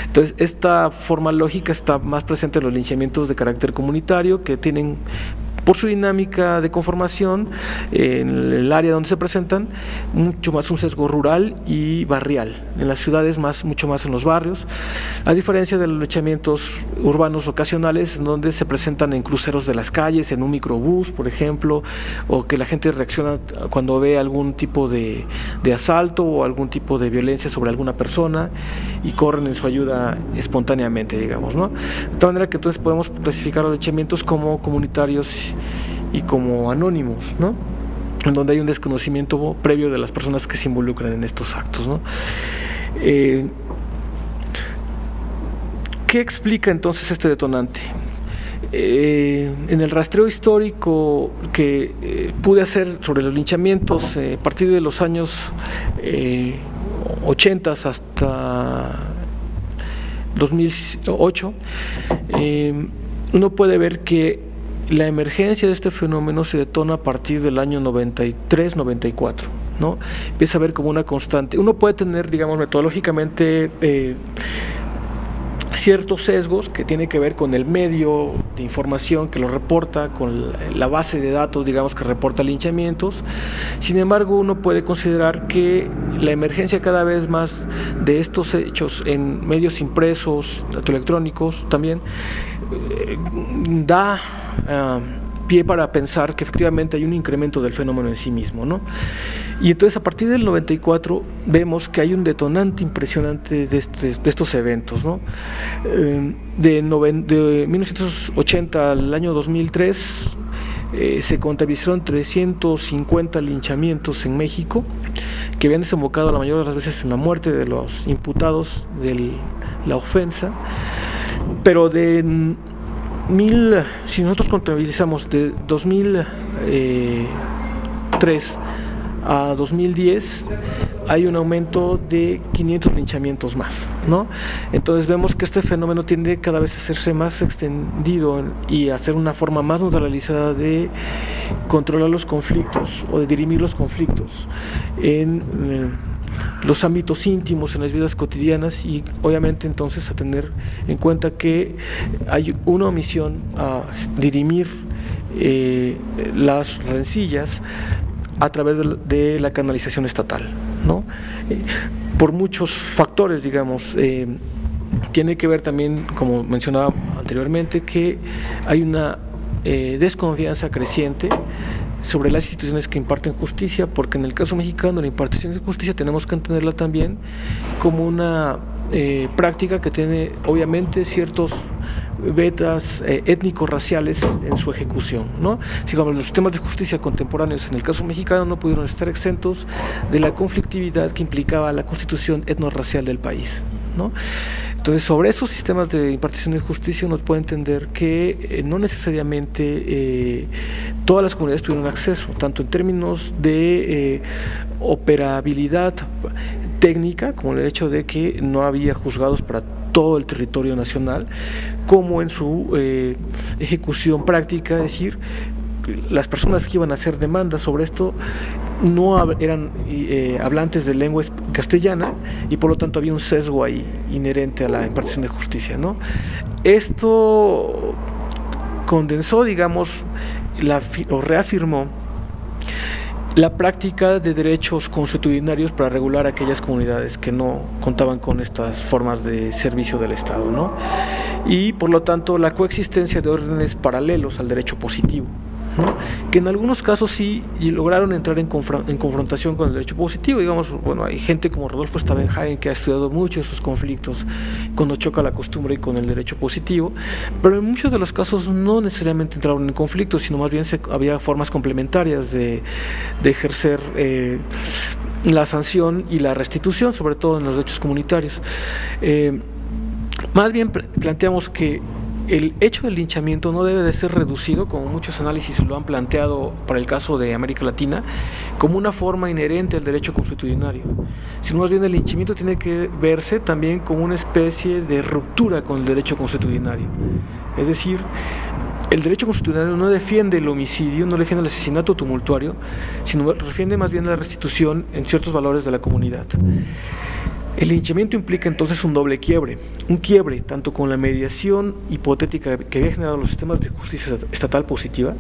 Entonces esta forma lógica está más presente en los linchamientos de carácter comunitario, que tienen, por su dinámica de conformación en el área donde se presentan, mucho más un sesgo rural y barrial. En las ciudades mucho más en los barrios, a diferencia de los linchamientos urbanos ocasionales, donde se presentan en cruceros de las calles, en un microbús, por ejemplo, o que la gente reacciona cuando ve algún tipo de asalto o algún tipo de violencia sobre alguna persona y corren en su ayuda espontáneamente, digamos, ¿no? De tal manera que entonces podemos clasificar los linchamientos como comunitarios y como anónimos, ¿no? En donde hay un desconocimiento previo de las personas que se involucran en estos actos, ¿no? ¿Qué explica entonces este detonante? En el rastreo histórico que pude hacer sobre los linchamientos a partir de los años 80 hasta 2008, uno puede ver que la emergencia de este fenómeno se detona a partir del año 93-94, ¿no? Empieza a ver como una constante. Uno puede tener, digamos, metodológicamente ciertos sesgos que tienen que ver con el medio de información que lo reporta, con la base de datos, digamos, que reporta linchamientos. Sin embargo, uno puede considerar que la emergencia cada vez más de estos hechos en medios impresos, electrónicos también, da pie para pensar que efectivamente hay un incremento del fenómeno en sí mismo, ¿no? Y entonces a partir del 94 vemos que hay un detonante impresionante de estos eventos, ¿no? De 1980 al año 2003 se contabilizaron 350 linchamientos en México, que habían desembocado la mayoría de las veces en la muerte de los imputados de la ofensa, pero si nosotros contabilizamos de 2003 a 2010, hay un aumento de 500 linchamientos más, ¿no? Entonces vemos que este fenómeno tiende cada vez a hacerse más extendido y a ser una forma más naturalizada de controlar los conflictos o de dirimir los conflictos en los ámbitos íntimos, en las vidas cotidianas, y obviamente entonces a tener en cuenta que hay una omisión a dirimir las rencillas a través de la canalización estatal, ¿no? Por muchos factores, digamos. Tiene que ver también, como mencionaba anteriormente, que hay una desconfianza creciente sobre las instituciones que imparten justicia, porque en el caso mexicano la impartición de justicia tenemos que entenderla también como una práctica que tiene obviamente ciertos vetas étnico-raciales en su ejecución, ¿no? Si como los sistemas de justicia contemporáneos en el caso mexicano no pudieron estar exentos de la conflictividad que implicaba la constitución etnorracial del país, ¿no? Entonces, sobre esos sistemas de impartición de justicia uno puede entender que no necesariamente todas las comunidades tuvieron acceso, tanto en términos de operabilidad técnica, como el hecho de que no había juzgados para todo el territorio nacional, como en su ejecución práctica, es decir, las personas que iban a hacer demandas sobre esto no eran hablantes de lengua castellana, y por lo tanto había un sesgo ahí inherente a la impartición de justicia, ¿no? Esto condensó, digamos, o reafirmó la práctica de derechos consuetudinarios para regular aquellas comunidades que no contaban con estas formas de servicio del Estado, ¿no? Y por lo tanto la coexistencia de órdenes paralelos al derecho positivo, ¿no? Que en algunos casos sí lograron entrar en confrontación con el derecho positivo. Digamos, bueno, hay gente como Rodolfo Stavenhagen que ha estudiado mucho esos conflictos cuando choca la costumbre con el derecho positivo, pero en muchos de los casos no necesariamente entraron en conflicto, sino más bien había formas complementarias de ejercer la sanción y la restitución, sobre todo en los derechos comunitarios. Más bien planteamos que el hecho del linchamiento no debe de ser reducido, como muchos análisis lo han planteado para el caso de América Latina, como una forma inherente al derecho consuetudinario, sino más bien el linchamiento tiene que verse también como una especie de ruptura con el derecho consuetudinario. Es decir, el derecho consuetudinario no defiende el homicidio, no defiende el asesinato tumultuario, sino defiende más bien la restitución en ciertos valores de la comunidad. El linchamiento implica entonces un doble quiebre, un quiebre tanto con la mediación hipotética que había generado los sistemas de justicia estatal positiva,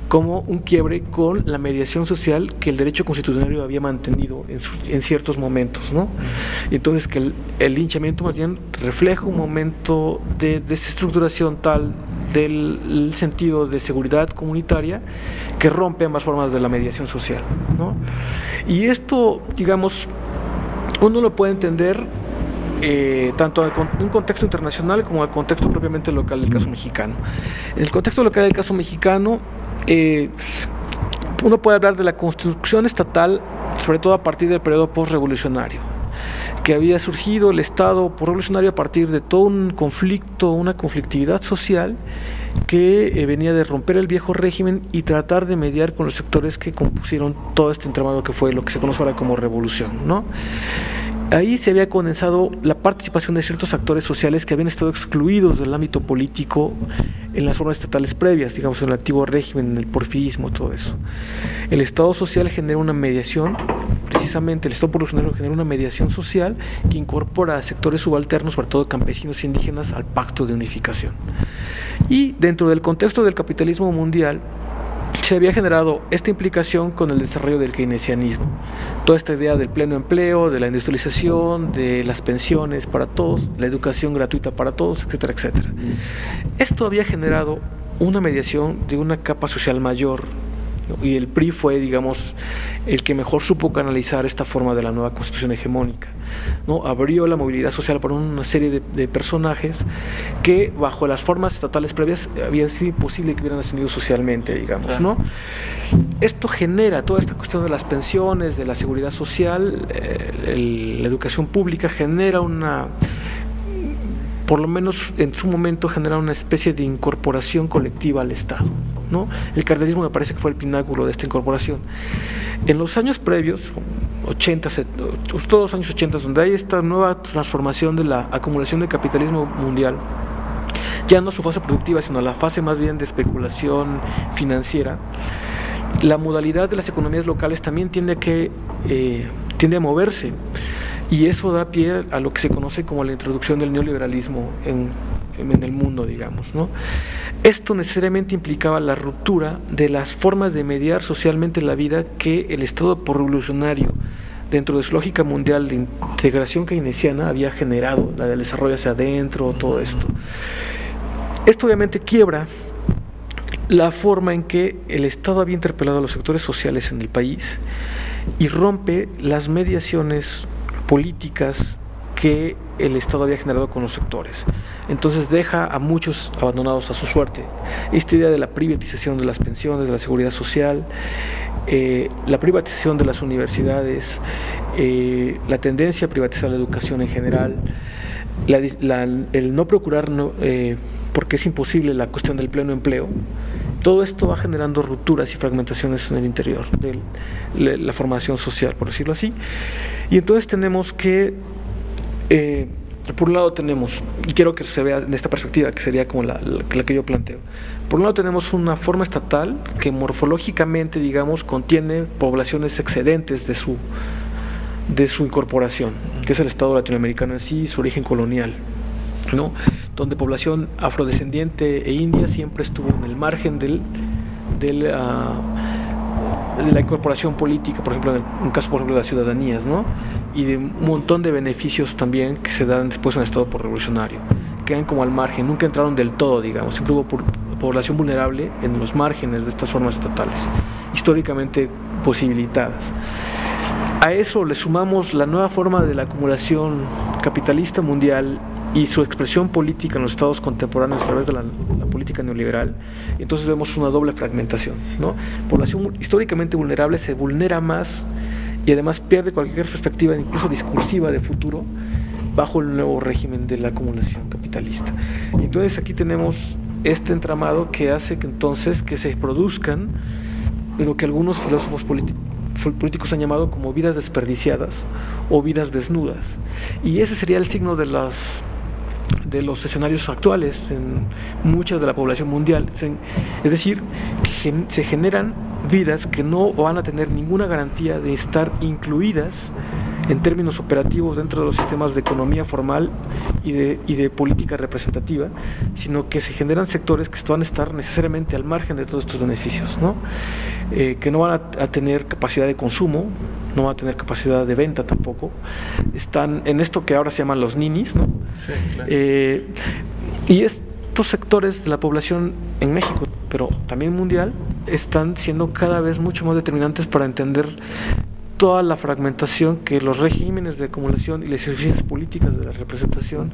como un quiebre con la mediación social que el derecho constitucional había mantenido en ciertos momentos, ¿no? Entonces que el linchamiento más bien refleja un momento de desestructuración tal del sentido de seguridad comunitaria que rompe ambas formas de la mediación social, ¿no? Y esto, digamos, uno lo puede entender tanto en un contexto internacional como en el contexto propiamente local del caso mexicano. En el contexto local del caso mexicano, uno puede hablar de la construcción estatal, sobre todo a partir del periodo postrevolucionario, que había surgido el Estado postrevolucionario a partir de todo un conflicto, una conflictividad social que venía de romper el viejo régimen y tratar de mediar con los sectores que compusieron todo este entramado que fue lo que se conoce ahora como revolución, ¿no? Ahí se había condensado la participación de ciertos actores sociales que habían estado excluidos del ámbito político en las formas estatales previas, digamos en el antiguo régimen, en el porfirismo, todo eso. El Estado social genera una mediación, precisamente el Estado revolucionario genera una mediación social que incorpora a sectores subalternos, sobre todo campesinos e indígenas, al pacto de unificación. Y dentro del contexto del capitalismo mundial, se había generado esta implicación con el desarrollo del keynesianismo, toda esta idea del pleno empleo, de la industrialización, de las pensiones para todos, la educación gratuita para todos, etcétera, etcétera. Esto había generado una mediación de una capa social mayor, ¿no? Y el PRI fue, digamos, el que mejor supo canalizar esta forma de la nueva constitución hegemónica, ¿no? Abrió la movilidad social para una serie de personajes que bajo las formas estatales previas había sido imposible que hubieran ascendido socialmente, digamos, ¿no? Esto genera toda esta cuestión de las pensiones, de la seguridad social, la educación pública genera por lo menos en su momento genera una especie de incorporación colectiva al Estado, ¿no? El cardenismo me parece que fue el pináculo de esta incorporación. En los años previos, 80, todos los años 80, donde hay esta nueva transformación de la acumulación de capitalismo mundial, ya no su fase productiva, sino la fase más bien de especulación financiera, la modalidad de las economías locales también tiende a moverse, y eso da pie a lo que se conoce como la introducción del neoliberalismo en el mundo, digamos, ¿no? Esto necesariamente implicaba la ruptura de las formas de mediar socialmente la vida que el Estado revolucionario, dentro de su lógica mundial de integración keynesiana, había generado, la del desarrollo hacia adentro, todo esto. Esto obviamente quiebra la forma en que el Estado había interpelado a los sectores sociales en el país y rompe las mediaciones políticas que el Estado había generado con los sectores. Entonces deja a muchos abandonados a su suerte. Esta idea de la privatización de las pensiones, de la seguridad social, la privatización de las universidades, la tendencia a privatizar la educación en general, el no procurar, porque es imposible la cuestión del pleno empleo, todo esto va generando rupturas y fragmentaciones en el interior de la formación social, por decirlo así. Y entonces tenemos que, por un lado tenemos, y quiero que se vea en esta perspectiva, que sería como la que yo planteo, por un lado tenemos una forma estatal que morfológicamente, digamos, contiene poblaciones excedentes de su incorporación, que es el Estado latinoamericano en sí, su origen colonial, ¿no? donde población afrodescendiente e india siempre estuvo en el margen de la incorporación política, por ejemplo, en un caso, por ejemplo, de las ciudadanías, ¿no? Y de un montón de beneficios también que se dan después en el Estado revolucionario. Quedan como al margen, nunca entraron del todo, digamos, siempre hubo población vulnerable en los márgenes de estas formas estatales, históricamente posibilitadas. A eso le sumamos la nueva forma de la acumulación capitalista mundial y su expresión política en los estados contemporáneos a través de la política neoliberal. Entonces vemos una doble fragmentación, ¿no? Población históricamente vulnerable se vulnera más y además pierde cualquier perspectiva, incluso discursiva, de futuro bajo el nuevo régimen de la acumulación capitalista. Y entonces aquí tenemos este entramado que hace que entonces que se produzcan lo que algunos filósofos políticos han llamado como vidas desperdiciadas o vidas desnudas. Y ese sería el signo de los escenarios actuales en mucha de la población mundial. Es decir, que se generan vidas que no van a tener ninguna garantía de estar incluidas en términos operativos dentro de los sistemas de economía formal y de política representativa, sino que se generan sectores que van a estar necesariamente al margen de todos estos beneficios, ¿no? Que no van a tener capacidad de consumo, no van a tener capacidad de venta tampoco, están en esto que ahora se llaman los ninis, ¿no? Sí, claro. Y estos sectores de la población en México, pero también mundial, están siendo cada vez mucho más determinantes para entender toda la fragmentación que los regímenes de acumulación y las eficiencias políticas de la representación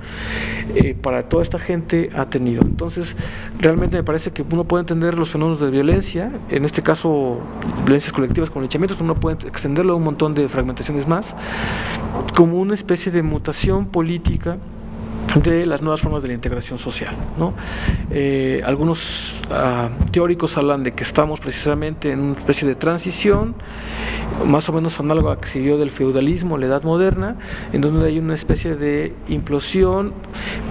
para toda esta gente ha tenido. Entonces, realmente me parece que uno puede entender los fenómenos de violencia, en este caso violencias colectivas con linchamientos, pero uno puede extenderlo a un montón de fragmentaciones más, como una especie de mutación política de las nuevas formas de la integración social, ¿no? Algunos teóricos hablan de que estamos precisamente en una especie de transición más o menos análoga a que se dio del feudalismo a la Edad Moderna, en donde hay una especie de implosión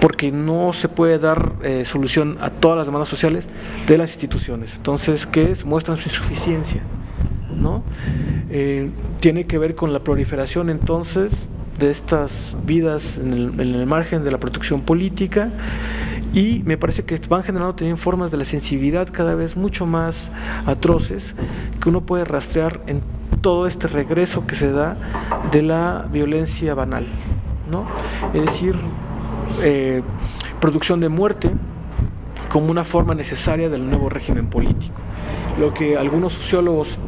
porque no se puede dar solución a todas las demandas sociales de las instituciones. Entonces, ¿qué es? Muestran su insuficiencia, ¿no? Tiene que ver con la proliferación entonces de estas vidas en el margen de la protección política, y me parece que van generando también formas de la sensibilidad cada vez mucho más atroces que uno puede rastrear en todo este regreso que se da de la violencia banal, ¿no? Es decir, producción de muerte como una forma necesaria del nuevo régimen político, lo que algunos sociólogos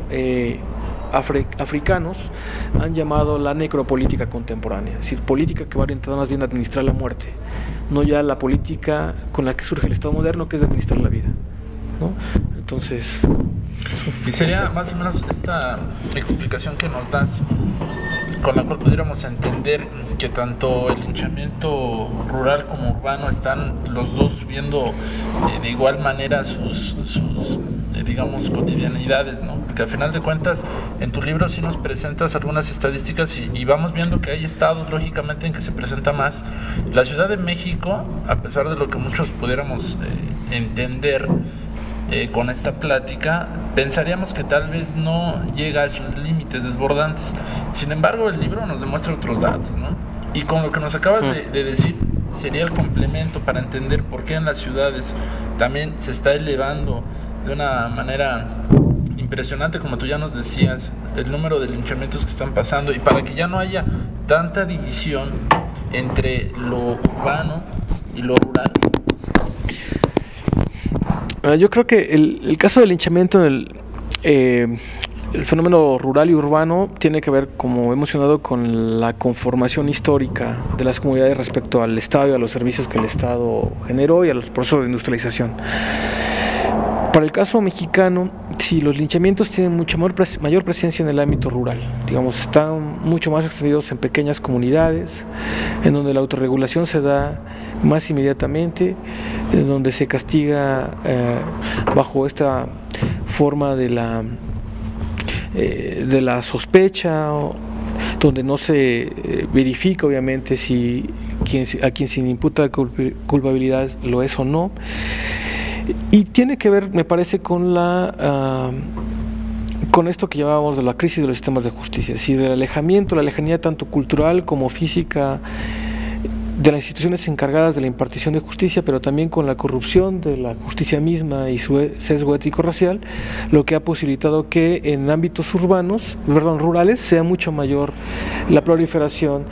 africanos han llamado la necropolítica contemporánea, es decir, política que va orientada más bien a administrar la muerte, no ya la política con la que surge el Estado moderno, que es de administrar la vida, ¿no? Entonces, y sería más o menos esta explicación que nos das, con la cual pudiéramos entender que tanto el linchamiento rural como urbano están los dos viendo de igual manera sus digamos, cotidianidades, ¿no? Porque al final de cuentas, en tu libro sí nos presentas algunas estadísticas y vamos viendo que hay estados, lógicamente, en que se presenta más. La Ciudad de México, a pesar de lo que muchos pudiéramos entender con esta plática, pensaríamos que tal vez no llega a esos límites desbordantes. Sin embargo, el libro nos demuestra otros datos, ¿no? Y con lo que nos acabas de decir, sería el complemento para entender por qué en las ciudades también se está elevando de una manera impresionante, como tú ya nos decías, el número de linchamientos que están pasando, y para que ya no haya tanta división entre lo urbano y lo rural. Yo creo que el caso del linchamiento en el fenómeno rural y urbano tiene que ver, como he mencionado, con la conformación histórica de las comunidades respecto al Estado y a los servicios que el Estado generó y a los procesos de industrialización. Para el caso mexicano, sí, los linchamientos tienen mucha mayor presencia en el ámbito rural. Digamos, están mucho más extendidos en pequeñas comunidades, en donde la autorregulación se da más inmediatamente, en donde se castiga bajo esta forma de la sospecha, donde no se verifica obviamente si a quien se le imputa culpabilidad lo es o no. Y tiene que ver, me parece, con esto que llamábamos de la crisis de los sistemas de justicia, es decir, el alejamiento, la lejanía tanto cultural como física de las instituciones encargadas de la impartición de justicia, pero también con la corrupción de la justicia misma y su sesgo ético-racial, lo que ha posibilitado que en ámbitos rurales sea mucho mayor la proliferación,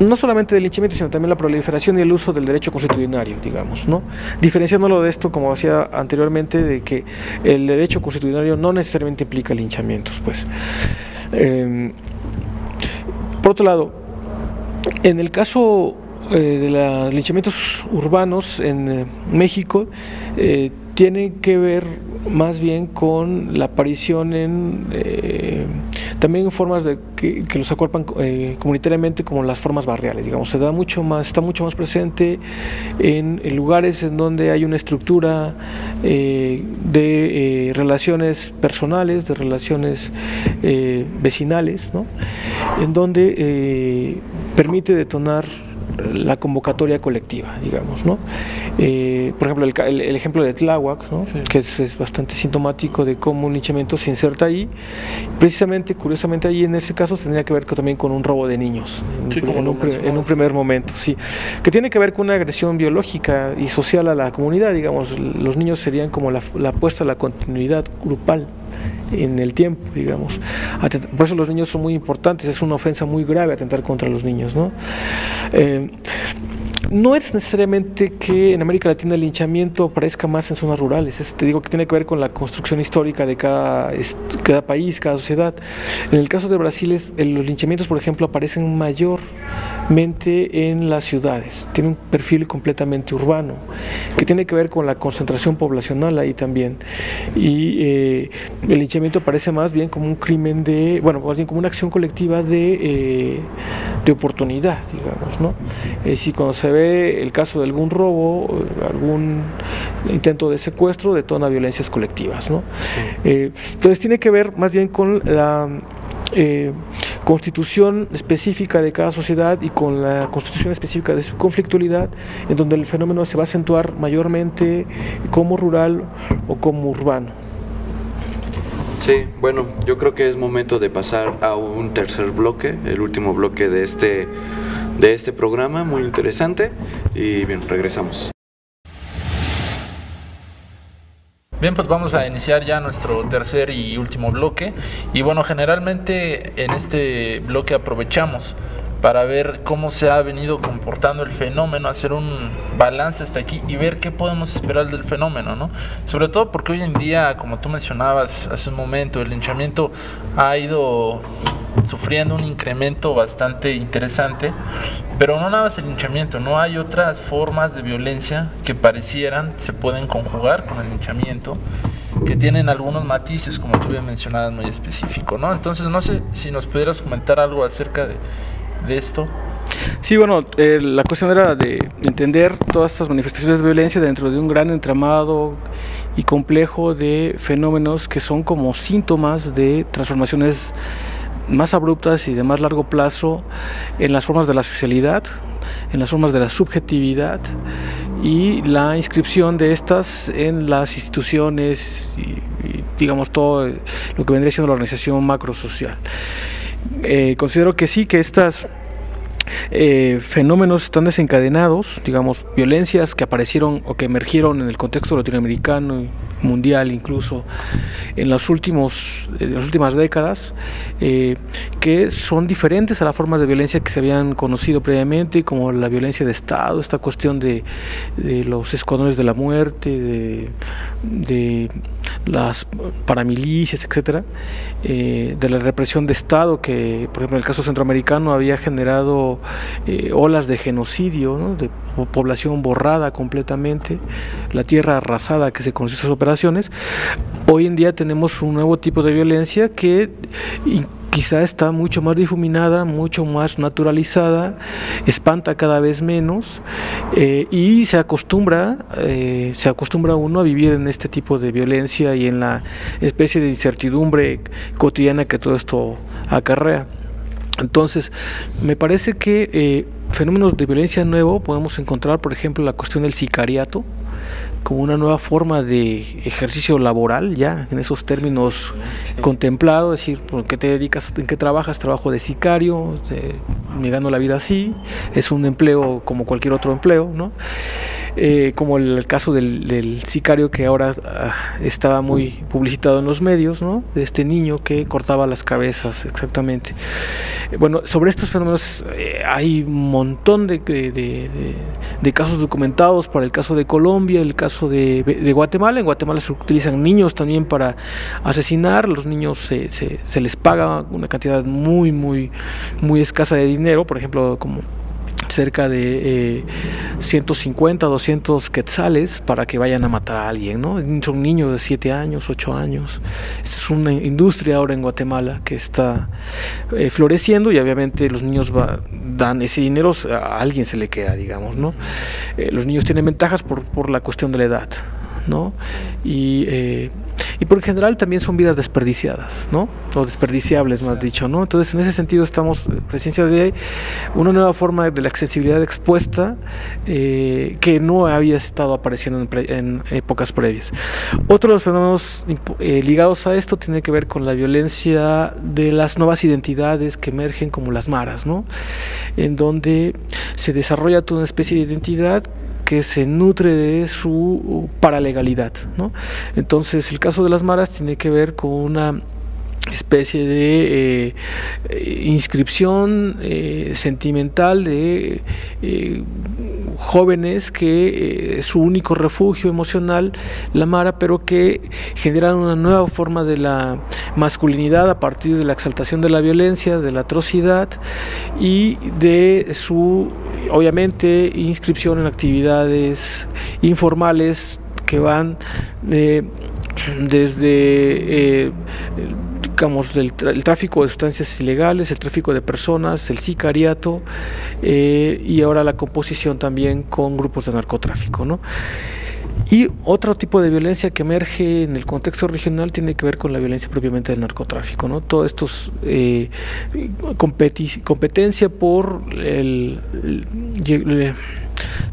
no solamente del linchamiento, sino también la proliferación y el uso del derecho constitucionario, digamos, ¿no? Diferenciándolo de esto, como decía anteriormente, de que el derecho constitucionario no necesariamente implica linchamientos, pues. Por otro lado, en el caso de los linchamientos urbanos en México, tiene que ver más bien con la aparición también en formas que los acuerpan comunitariamente, como las formas barriales, digamos. Está mucho más presente en lugares en donde hay una estructura de relaciones personales, de relaciones vecinales, ¿no? En donde permite detonar la convocatoria colectiva, digamos, ¿no? Por ejemplo, el ejemplo de Tláhuac, ¿no? Sí. Que es bastante sintomático de cómo un linchamiento se inserta ahí. Precisamente, curiosamente, ahí en ese caso tendría que ver también con un robo de niños, en un primer momento, sí, que tiene que ver con una agresión biológica y social a la comunidad, digamos. Los niños serían como la apuesta a la continuidad grupal en el tiempo, digamos. Por eso los niños son muy importantes, es una ofensa muy grave atentar contra los niños, ¿no? No es necesariamente que en América Latina el linchamiento aparezca más en zonas rurales, te digo que tiene que ver con la construcción histórica de cada país, cada sociedad. En el caso de Brasil, los linchamientos, por ejemplo, aparecen mayormente en las ciudades, tiene un perfil completamente urbano, que tiene que ver con la concentración poblacional ahí también, y el linchamiento aparece más bien como un crimen más bien como una acción colectiva de oportunidad, digamos, ¿no? Si cuando se ve el caso de algún robo, algún intento de secuestro, detona violencias colectivas, ¿no? Entonces tiene que ver más bien con la constitución específica de cada sociedad y con la constitución específica de su conflictualidad, en donde el fenómeno se va a acentuar mayormente como rural o como urbano. Sí, bueno, yo creo que es momento de pasar a un tercer bloque, el último bloque de este programa, muy interesante, y bien, regresamos. Bien, pues vamos a iniciar ya nuestro tercer y último bloque, y bueno, generalmente en este bloque aprovechamos para ver cómo se ha venido comportando el fenómeno, hacer un balance hasta aquí y ver qué podemos esperar del fenómeno, ¿no? Sobre todo porque hoy en día, como tú mencionabas hace un momento, el linchamiento ha ido sufriendo un incremento bastante interesante, pero no nada más el linchamiento, no hay otras formas de violencia que parecieran se pueden conjugar con el linchamiento, que tienen algunos matices, como tú bien mencionabas, muy específico, ¿no? Entonces, no sé si nos pudieras comentar algo acerca de esto. Sí, bueno, la cuestión era de entender todas estas manifestaciones de violencia dentro de un gran entramado y complejo de fenómenos que son como síntomas de transformaciones más abruptas y de más largo plazo en las formas de la socialidad, en las formas de la subjetividad y la inscripción de estas en las instituciones y digamos todo lo que vendría siendo la organización macrosocial. Considero que sí, que estas fenómenos están desencadenados, digamos, violencias que aparecieron o que emergieron en el contexto latinoamericano, mundial incluso, en las últimas décadas, que son diferentes a las formas de violencia que se habían conocido previamente, como la violencia de Estado, esta cuestión de los escuadrones de la muerte, de las paramilicias, etcétera, de la represión de Estado que, por ejemplo, en el caso centroamericano había generado olas de genocidio, ¿no? De población borrada completamente, la tierra arrasada que se conoció esas operaciones. Hoy en día tenemos un nuevo tipo de violencia que quizá está mucho más difuminada, mucho más naturalizada, espanta cada vez menos y se acostumbra uno a vivir en este tipo de violencia y en la especie de incertidumbre cotidiana que todo esto acarrea. Entonces, me parece que fenómenos de violencia nuevo podemos encontrar, por ejemplo, la cuestión del sicariato, como una nueva forma de ejercicio laboral, ya en esos términos contemplados, es decir, ¿por qué te dedicas? ¿En qué trabajas? Trabajo de sicario, me gano la vida así, es un empleo como cualquier otro empleo, ¿no? Como el caso del sicario que ahora estaba muy publicitado en los medios, ¿no? De este niño que cortaba las cabezas, exactamente. Bueno, sobre estos fenómenos hay un montón de casos documentados, para el caso de Colombia, el caso de Guatemala. En Guatemala se utilizan niños también para asesinar. Los niños se les paga una cantidad muy, muy, muy escasa de dinero, por ejemplo, como cerca de 150, 200 quetzales para que vayan a matar a alguien, ¿no? Son niños de 7 años, 8 años. Esta es una industria ahora en Guatemala que está floreciendo, y obviamente los niños dan ese dinero, a alguien se le queda, digamos, ¿no? Los niños tienen ventajas por la cuestión de la edad, ¿no? Y por general también son vidas desperdiciadas, ¿no? O desperdiciables, más dicho, ¿no? Entonces, en ese sentido estamos en presencia de una nueva forma de la accesibilidad expuesta que no había estado apareciendo en épocas previas. Otro de los fenómenos ligados a esto tiene que ver con la violencia de las nuevas identidades que emergen, como las maras, ¿no? En donde se desarrolla toda una especie de identidad que se nutre de su paralegalidad, ¿no? Entonces, el caso de las maras tiene que ver con una especie de inscripción sentimental de jóvenes que es su único refugio emocional, la mara, pero que generan una nueva forma de la masculinidad a partir de la exaltación de la violencia, de la atrocidad, y de su, obviamente, inscripción en actividades informales que van desde digamos, el tráfico de sustancias ilegales, el tráfico de personas, el sicariato, y ahora la composición también con grupos de narcotráfico, ¿no? Y otro tipo de violencia que emerge en el contexto regional tiene que ver con la violencia propiamente del narcotráfico, ¿no? Todo esto es competencia por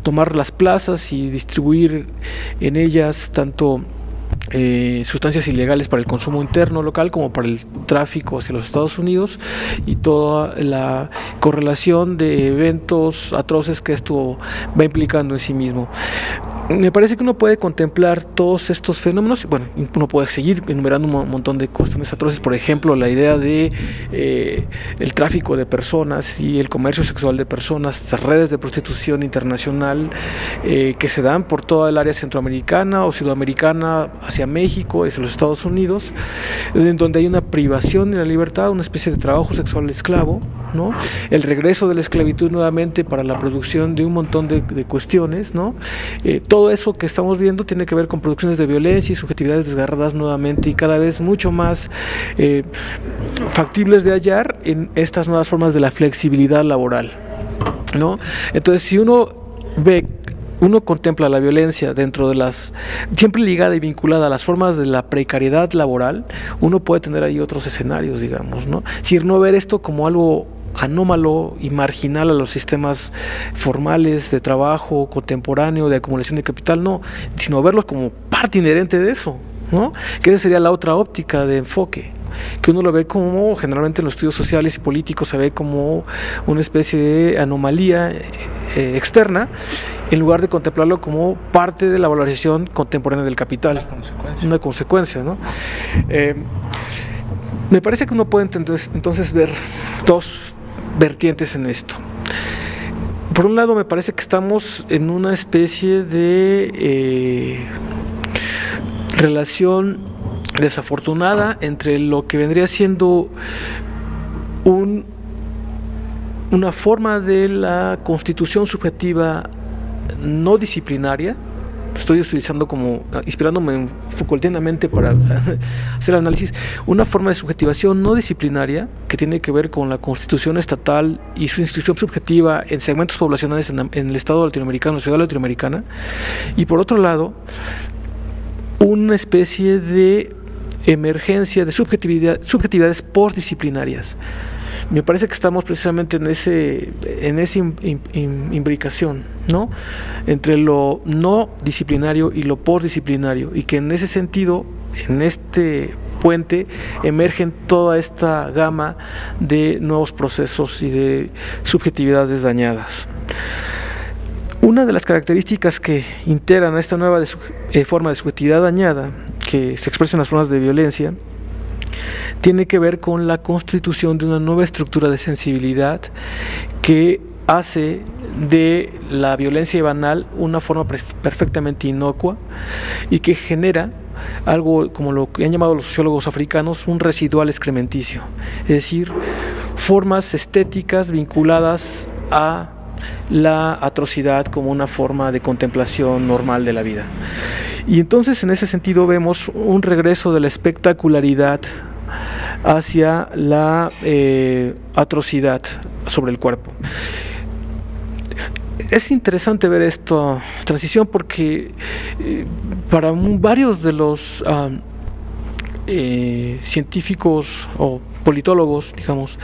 tomar las plazas y distribuir en ellas tanto sustancias ilegales para el consumo interno local como para el tráfico hacia los Estados Unidos, y toda la correlación de eventos atroces que esto va implicando en sí mismo. Me parece que uno puede contemplar todos estos fenómenos. Bueno, uno puede seguir enumerando un montón de cuestiones atroces, por ejemplo, la idea de el tráfico de personas y el comercio sexual de personas, las redes de prostitución internacional que se dan por toda el área centroamericana o sudamericana hacia México, hacia los Estados Unidos, en donde hay una privación de la libertad, una especie de trabajo sexual esclavo, ¿no? El regreso de la esclavitud nuevamente para la producción de un montón de cuestiones, ¿no? Todo eso que estamos viendo tiene que ver con producciones de violencia y subjetividades desgarradas nuevamente, y cada vez mucho más factibles de hallar en estas nuevas formas de la flexibilidad laboral, ¿no? Entonces, si uno contempla la violencia dentro de las, siempre ligada y vinculada a las formas de la precariedad laboral, uno puede tener ahí otros escenarios, digamos, ¿no? Es decir, no ver esto como algo anómalo y marginal a los sistemas formales de trabajo contemporáneo, de acumulación de capital, no, sino verlos como parte inherente de eso, ¿no? Que esa sería la otra óptica de enfoque, que uno lo ve como, generalmente en los estudios sociales y políticos se ve como una especie de anomalía externa, en lugar de contemplarlo como parte de la valorización contemporánea del capital, una consecuencia, ¿no? Me parece que uno puede entonces ver dos vertientes en esto. Por un lado, me parece que estamos en una especie de relación desafortunada entre lo que vendría siendo una forma de la constitución subjetiva no disciplinaria. Estoy utilizando como, inspirándome Foucaultianamente para hacer análisis, una forma de subjetivación no disciplinaria que tiene que ver con la constitución estatal y su inscripción subjetiva en segmentos poblacionales en el Estado latinoamericano, en la ciudad latinoamericana, y por otro lado, una especie de emergencia de subjetividades postdisciplinarias, me parece que estamos precisamente en esa imbricación, ¿no?, entre lo no disciplinario y lo postdisciplinario, y que en ese sentido, en este puente, emergen toda esta gama de nuevos procesos y de subjetividades dañadas. Una de las características que integran a esta nueva forma de subjetividad dañada, que se expresa en las formas de violencia, tiene que ver con la constitución de una nueva estructura de sensibilidad que hace de la violencia banal una forma perfectamente inocua y que genera algo como lo que han llamado los sociólogos africanos un residual excrementicio, es decir, formas estéticas vinculadas a la atrocidad como una forma de contemplación normal de la vida. Y entonces en ese sentido vemos un regreso de la espectacularidad hacia la atrocidad sobre el cuerpo. Es interesante ver esta transición porque para varios de los científicos o politólogos, digamos,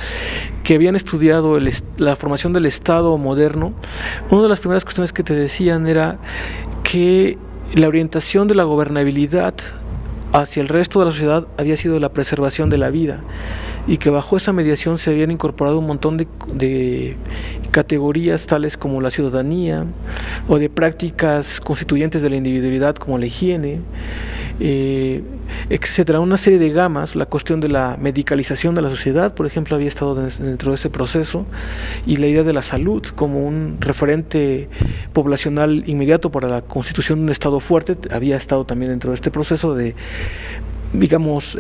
que habían estudiado la formación del Estado moderno, una de las primeras cuestiones que te decían era que la orientación de la gobernabilidad hacia el resto de la sociedad había sido la preservación de la vida, y que bajo esa mediación se habían incorporado un montón de categorías tales como la ciudadanía o de prácticas constituyentes de la individualidad como la higiene, etcétera, una serie de gamas. La cuestión de la medicalización de la sociedad, por ejemplo, había estado dentro de ese proceso, y la idea de la salud como un referente poblacional inmediato para la constitución de un Estado fuerte había estado también dentro de este proceso de, digamos,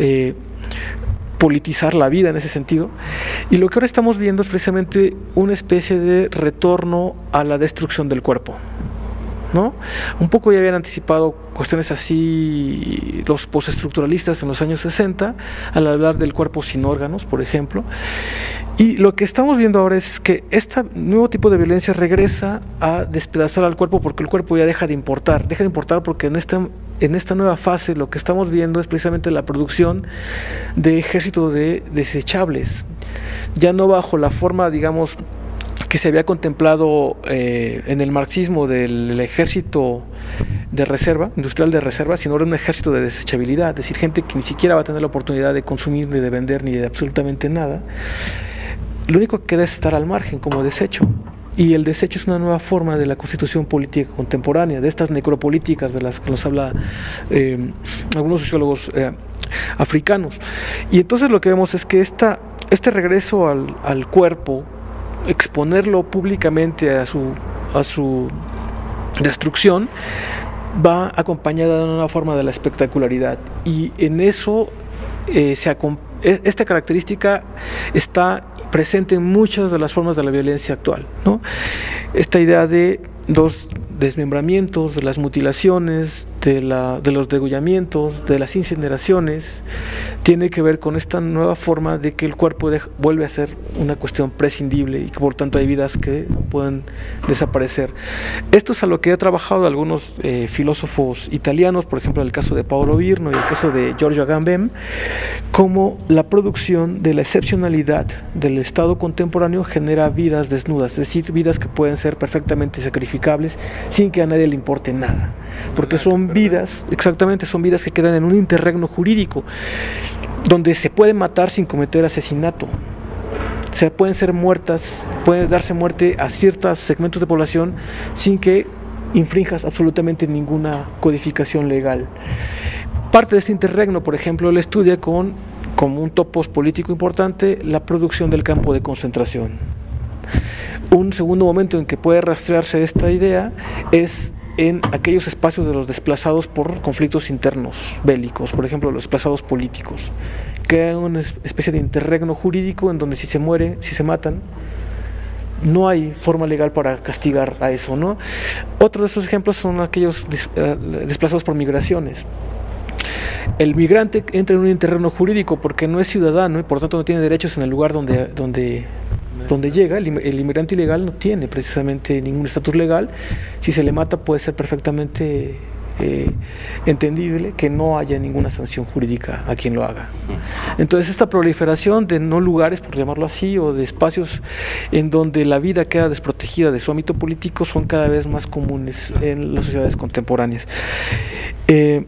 politizar la vida en ese sentido. Y lo que ahora estamos viendo es precisamente una especie de retorno a la destrucción del cuerpo, ¿no? Un poco ya habían anticipado cuestiones así los postestructuralistas en los años 60 al hablar del cuerpo sin órganos, por ejemplo. Y lo que estamos viendo ahora es que este nuevo tipo de violencia regresa a despedazar al cuerpo, porque el cuerpo ya deja de importar porque en esta nueva fase lo que estamos viendo es precisamente la producción de ejército de desechables, ya no bajo la forma, digamos, que se había contemplado en el marxismo del ejército de reserva, industrial de reserva, sino era un ejército de desechabilidad, es decir, gente que ni siquiera va a tener la oportunidad de consumir, ni de vender, ni de absolutamente nada. Lo único que queda es estar al margen como desecho. Y el desecho es una nueva forma de la constitución política contemporánea, de estas necropolíticas de las que nos habla algunos sociólogos africanos. Y entonces lo que vemos es que este regreso al cuerpo, exponerlo públicamente a su destrucción, va acompañada de una forma de la espectacularidad, y en eso esta característica está presente en muchas de las formas de la violencia actual, ¿no? Esta idea de los desmembramientos, de las mutilaciones, de los degollamientos, de las incineraciones, tiene que ver con esta nueva forma de que el cuerpo vuelve a ser una cuestión prescindible y que por tanto hay vidas que pueden desaparecer. Esto es a lo que ha trabajado algunos filósofos italianos, por ejemplo en el caso de Paolo Virno y el caso de Giorgio Agamben, como la producción de la excepcionalidad del Estado contemporáneo genera vidas desnudas, es decir, vidas que pueden ser perfectamente sacrificables sin que a nadie le importe nada, porque son vidas, exactamente, son vidas que quedan en un interregno jurídico donde se puede matar sin cometer asesinato. O sea, pueden ser muertas, puede darse muerte a ciertos segmentos de población sin que infrinjas absolutamente ninguna codificación legal. Parte de este interregno, por ejemplo, él estudia como un topos político importante la producción del campo de concentración. Un segundo momento en que puede rastrearse esta idea es en aquellos espacios de los desplazados por conflictos internos bélicos, por ejemplo los desplazados políticos, que hay una especie de interregno jurídico en donde si se matan, no hay forma legal para castigar a eso, ¿no? Otro de esos ejemplos son aquellos desplazados por migraciones. El migrante entra en un interregno jurídico porque no es ciudadano y por tanto no tiene derechos en el lugar donde llega. El inmigrante ilegal no tiene precisamente ningún estatus legal. Si se le mata puede ser perfectamente entendible que no haya ninguna sanción jurídica a quien lo haga. Entonces esta proliferación de no lugares, por llamarlo así, o de espacios en donde la vida queda desprotegida de su ámbito político son cada vez más comunes en las sociedades contemporáneas. De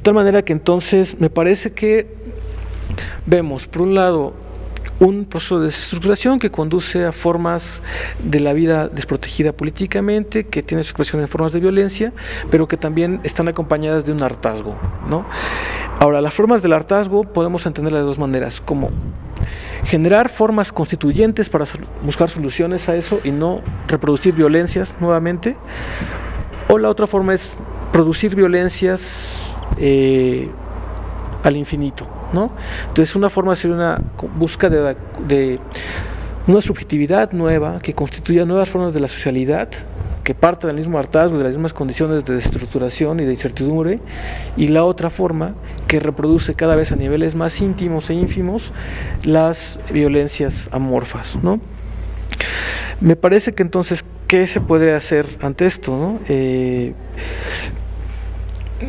tal manera que entonces me parece que vemos, por un lado, un proceso de desestructuración que conduce a formas de la vida desprotegida políticamente, que tiene su expresión en formas de violencia, pero que también están acompañadas de un hartazgo, ¿no? Ahora, las formas del hartazgo podemos entenderlas de dos maneras, como generar formas constituyentes para buscar soluciones a eso y no reproducir violencias nuevamente, o la otra forma es producir violencias al infinito, ¿no? Entonces una forma sería una búsqueda de una subjetividad nueva que constituya nuevas formas de la socialidad, que parte del mismo hartazgo, de las mismas condiciones de desestructuración y de incertidumbre, y la otra forma que reproduce cada vez a niveles más íntimos e ínfimos las violencias amorfas, ¿no? Me parece que entonces, ¿qué se puede hacer ante esto, no?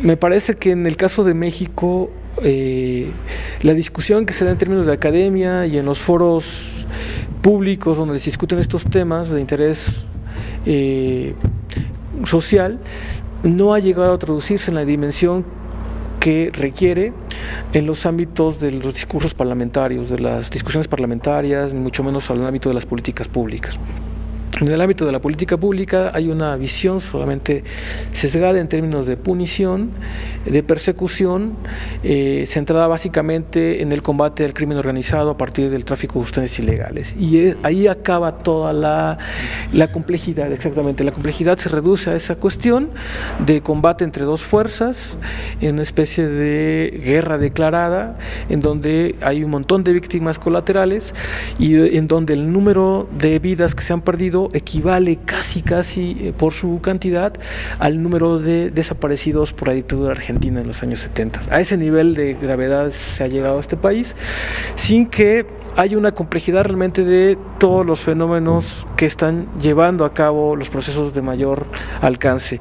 Me parece que en el caso de México, la discusión que se da en términos de academia y en los foros públicos donde se discuten estos temas de interés social no ha llegado a traducirse en la dimensión que requiere en los ámbitos de los discursos parlamentarios, de las discusiones parlamentarias, ni mucho menos en el ámbito de las políticas públicas. En el ámbito de la política pública hay una visión solamente sesgada en términos de punición, de persecución, centrada básicamente en el combate al crimen organizado a partir del tráfico de sustancias ilegales. Y ahí acaba toda la complejidad, exactamente. La complejidad se reduce a esa cuestión de combate entre dos fuerzas, en una especie de guerra declarada, en donde hay un montón de víctimas colaterales y en donde el número de vidas que se han perdido equivale casi por su cantidad al número de desaparecidos por la dictadura argentina en los años 70. A ese nivel de gravedad se ha llegado a este país, sin que haya una complejidad realmente de todos los fenómenos que están llevando a cabo los procesos de mayor alcance.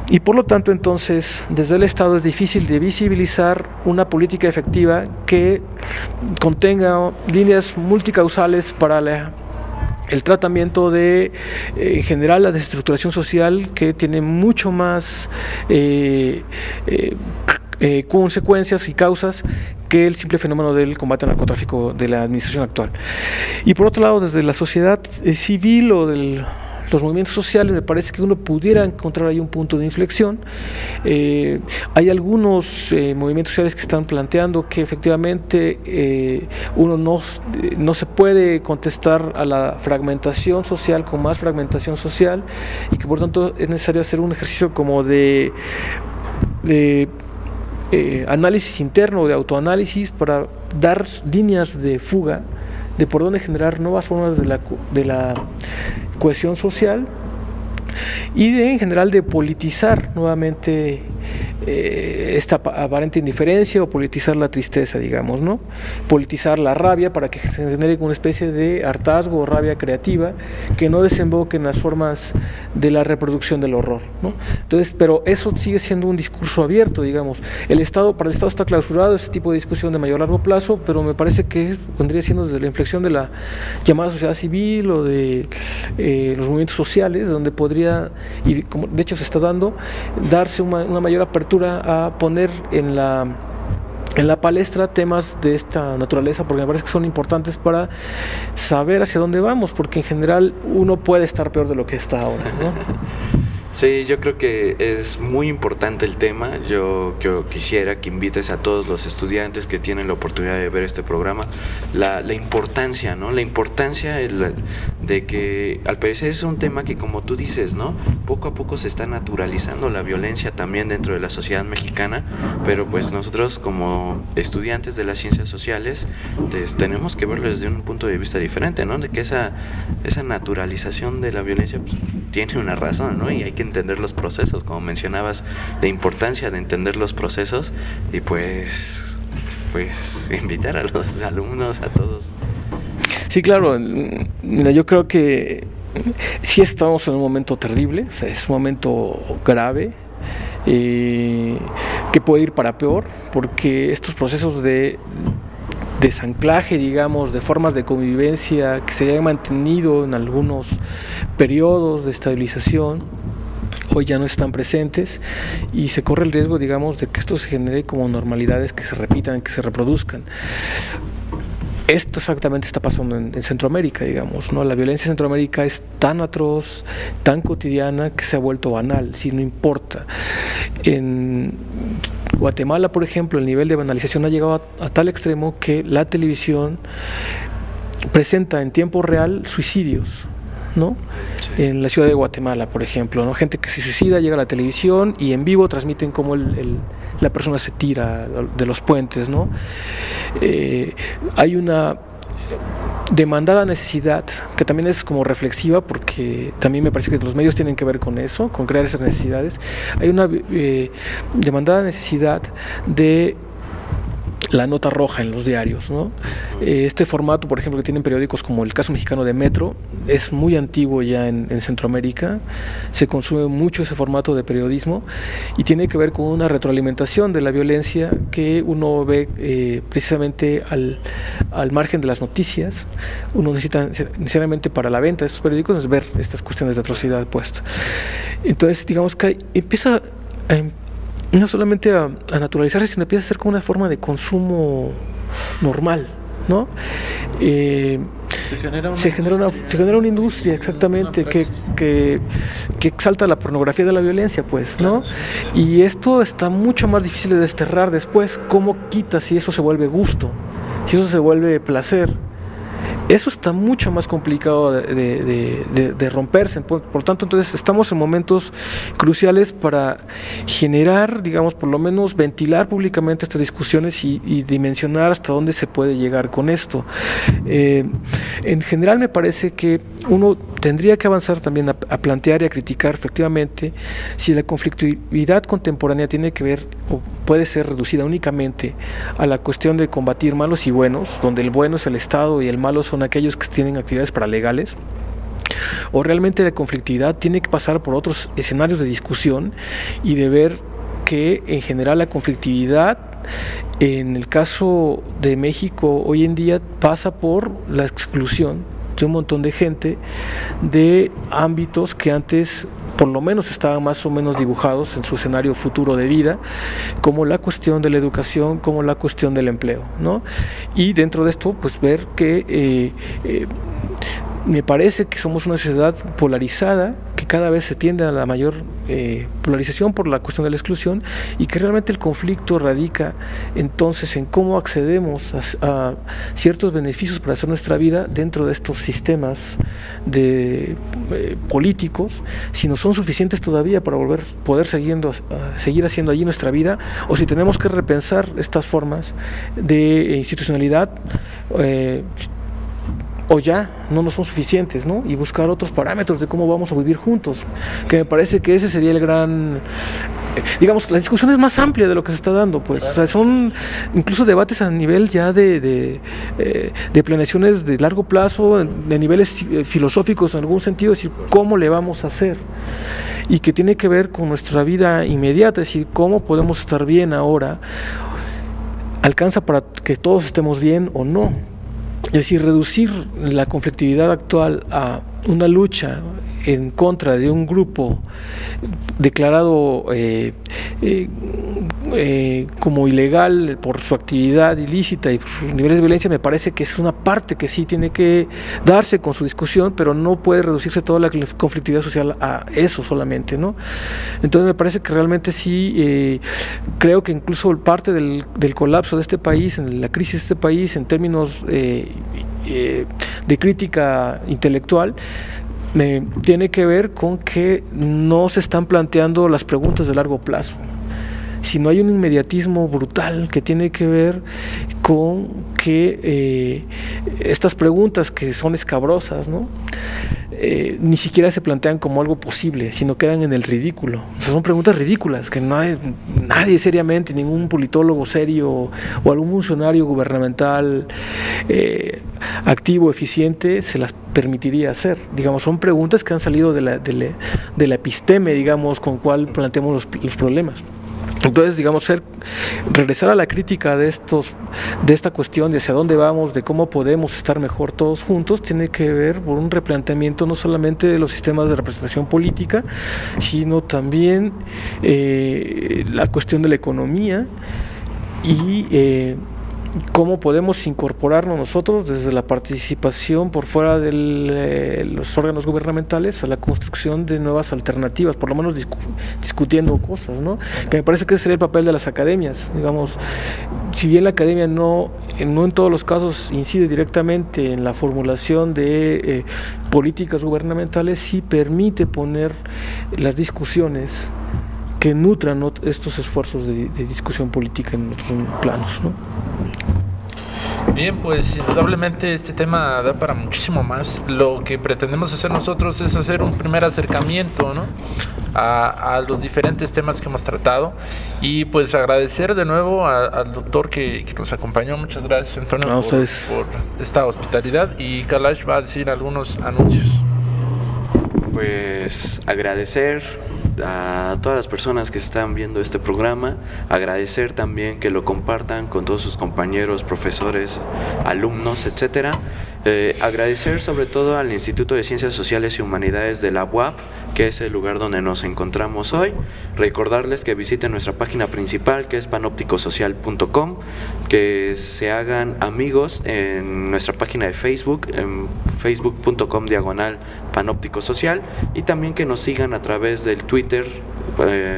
Y por lo tanto, entonces, desde el Estado es difícil de visibilizar una política efectiva que contenga líneas multicausales para el tratamiento de, en general, la desestructuración social, que tiene mucho más consecuencias y causas que el simple fenómeno del combate al narcotráfico de la administración actual. Y por otro lado, desde la sociedad civil o los movimientos sociales, me parece que uno pudiera encontrar ahí un punto de inflexión. Hay algunos movimientos sociales que están planteando que efectivamente uno no se puede contestar a la fragmentación social con más fragmentación social, y que por tanto es necesario hacer un ejercicio como de análisis interno, de autoanálisis, para dar líneas de fuga de por dónde generar nuevas formas de la cohesión social y en general de politizar nuevamente esta aparente indiferencia, o politizar la tristeza, digamos, ¿no? Politizar la rabia para que se genere una especie de hartazgo o rabia creativa que no desemboque en las formas de la reproducción del horror, ¿no? Entonces, pero eso sigue siendo un discurso abierto, digamos. Para el Estado está clausurado ese tipo de discusión de mayor largo plazo, pero me parece que vendría siendo desde la inflexión de la llamada sociedad civil o de los movimientos sociales, donde podría, y como de hecho se está dando, darse una mayor apertura a poner en la palestra temas de esta naturaleza, porque me parece que son importantes para saber hacia dónde vamos, porque en general uno puede estar peor de lo que está ahora, ¿no? Sí, yo creo que es muy importante el tema. Yo quisiera que invites a todos los estudiantes que tienen la oportunidad de ver este programa la importancia, ¿no? La importancia de que al parecer es un tema que, como tú dices, ¿no? Poco a poco se está naturalizando la violencia también dentro de la sociedad mexicana, pero pues nosotros como estudiantes de las ciencias sociales pues, tenemos que verlo desde un punto de vista diferente, ¿no? De que esa naturalización de la violencia pues, tiene una razón, ¿no? Y hay que entender los procesos, como mencionabas, de importancia de entender los procesos, y pues invitar a los alumnos, a todos. Sí, claro. Mira, yo creo que sí estamos en un momento terrible, o sea, es un momento grave, que puede ir para peor, porque estos procesos de desanclaje, digamos, de formas de convivencia que se hayan mantenido en algunos periodos de estabilización, hoy ya no están presentes y se corre el riesgo, digamos, de que esto se genere como normalidades que se repitan, que se reproduzcan. Esto exactamente está pasando en Centroamérica, digamos, ¿no? La violencia en Centroamérica es tan atroz, tan cotidiana, que se ha vuelto banal, si no importa. En Guatemala, por ejemplo, el nivel de banalización ha llegado a tal extremo que la televisión presenta en tiempo real suicidios, ¿no? Sí. En la ciudad de Guatemala, por ejemplo, ¿no? Gente que se suicida, llega a la televisión y en vivo transmiten cómo la persona se tira de los puentes, ¿no? Hay una demandada necesidad que también es como reflexiva, porque también me parece que los medios tienen que ver con eso, con crear esas necesidades. Hay una demandada necesidad de la nota roja en los diarios, ¿no? Este formato, por ejemplo, que tienen periódicos como el caso mexicano de Metro, es muy antiguo ya en Centroamérica, se consume mucho ese formato de periodismo y tiene que ver con una retroalimentación de la violencia que uno ve precisamente al margen de las noticias. Uno necesita necesariamente para la venta de estos periódicos es ver estas cuestiones de atrocidad puestas. Entonces, digamos que empieza no solamente a naturalizarse, sino empieza a ser como una forma de consumo normal, ¿no? Se genera una industria, exactamente, que exalta la pornografía de la violencia, pues, ¿no? Y esto está mucho más difícil de desterrar después. ¿Cómo quitas si eso se vuelve gusto? Si eso se vuelve placer. Eso está mucho más complicado de romperse. Por tanto, entonces estamos en momentos cruciales para generar, digamos, por lo menos ventilar públicamente estas discusiones y dimensionar hasta dónde se puede llegar con esto. En general me parece que uno tendría que avanzar también a plantear y a criticar efectivamente si la conflictividad contemporánea tiene que ver o puede ser reducida únicamente a la cuestión de combatir malos y buenos, donde el bueno es el Estado y el malo son aquellos que tienen actividades paralegales, o realmente la conflictividad tiene que pasar por otros escenarios de discusión y de ver que en general la conflictividad en el caso de México hoy en día pasa por la exclusión de un montón de gente de ámbitos que antes por lo menos estaban más o menos dibujados en su escenario futuro de vida, como la cuestión de la educación, como la cuestión del empleo, ¿no? Y dentro de esto, pues ver que me parece que somos una sociedad polarizada, que cada vez se tiende a la mayor polarización por la cuestión de la exclusión, y que realmente el conflicto radica entonces en cómo accedemos a ciertos beneficios para hacer nuestra vida dentro de estos sistemas políticos, si no son suficientes todavía para poder seguir haciendo allí nuestra vida, o si tenemos que repensar estas formas de institucionalidad, o ya no nos son suficientes, ¿no? Y buscar otros parámetros de cómo vamos a vivir juntos, que me parece que ese sería el gran, digamos, la discusión es más amplia de lo que se está dando, pues, o sea, son incluso debates a nivel ya de planeaciones de largo plazo, de niveles filosóficos en algún sentido, es decir, cómo le vamos a hacer, y que tiene que ver con nuestra vida inmediata, es decir, cómo podemos estar bien ahora, alcanza para que todos estemos bien o no. Es decir, reducir la conflictividad actual a una lucha en contra de un grupo declarado como ilegal por su actividad ilícita y por sus niveles de violencia, me parece que es una parte que sí tiene que darse con su discusión, pero no puede reducirse toda la conflictividad social a eso solamente, ¿no? Entonces me parece que realmente sí, creo que incluso parte del colapso de este país, en la crisis de este país, en términos de crítica intelectual, tiene que ver con que no se están planteando las preguntas de largo plazo, sino hay un inmediatismo brutal que tiene que ver con que estas preguntas que son escabrosas, ¿no? Ni siquiera se plantean como algo posible, sino quedan en el ridículo. O sea, son preguntas ridículas que no hay nadie seriamente, ningún politólogo serio o algún funcionario gubernamental activo, eficiente, se las permitiría hacer. Digamos, son preguntas que han salido de la episteme, digamos, con cual planteamos los problemas. Entonces, digamos, regresar a la crítica de esta cuestión de hacia dónde vamos, de cómo podemos estar mejor todos juntos, tiene que ver por un replanteamiento no solamente de los sistemas de representación política, sino también la cuestión de la economía y cómo podemos incorporarnos nosotros desde la participación por fuera de los órganos gubernamentales a la construcción de nuevas alternativas, por lo menos discutiendo cosas, ¿no? Que me parece que ese sería el papel de las academias. Digamos, si bien la academia no en todos los casos incide directamente en la formulación de políticas gubernamentales, sí permite poner las discusiones que nutran estos esfuerzos de discusión política en otros planos, ¿no? Bien, pues indudablemente este tema da para muchísimo más. Lo que pretendemos hacer nosotros es hacer un primer acercamiento, ¿no?, a los diferentes temas que hemos tratado, y pues agradecer de nuevo al doctor que nos acompañó. Muchas gracias, Antonio, por esta hospitalidad, y Kalash va a decir algunos anuncios. Pues agradecer a todas las personas que están viendo este programa, agradecer también que lo compartan con todos sus compañeros, profesores, alumnos, etcétera. Agradecer sobre todo al Instituto de Ciencias Sociales y Humanidades de la UAP, que es el lugar donde nos encontramos hoy. Recordarles que visiten nuestra página principal, que es panopticosocial.com, que se hagan amigos en nuestra página de Facebook, en facebook.com/panopticosocial, y también que nos sigan a través del Twitter,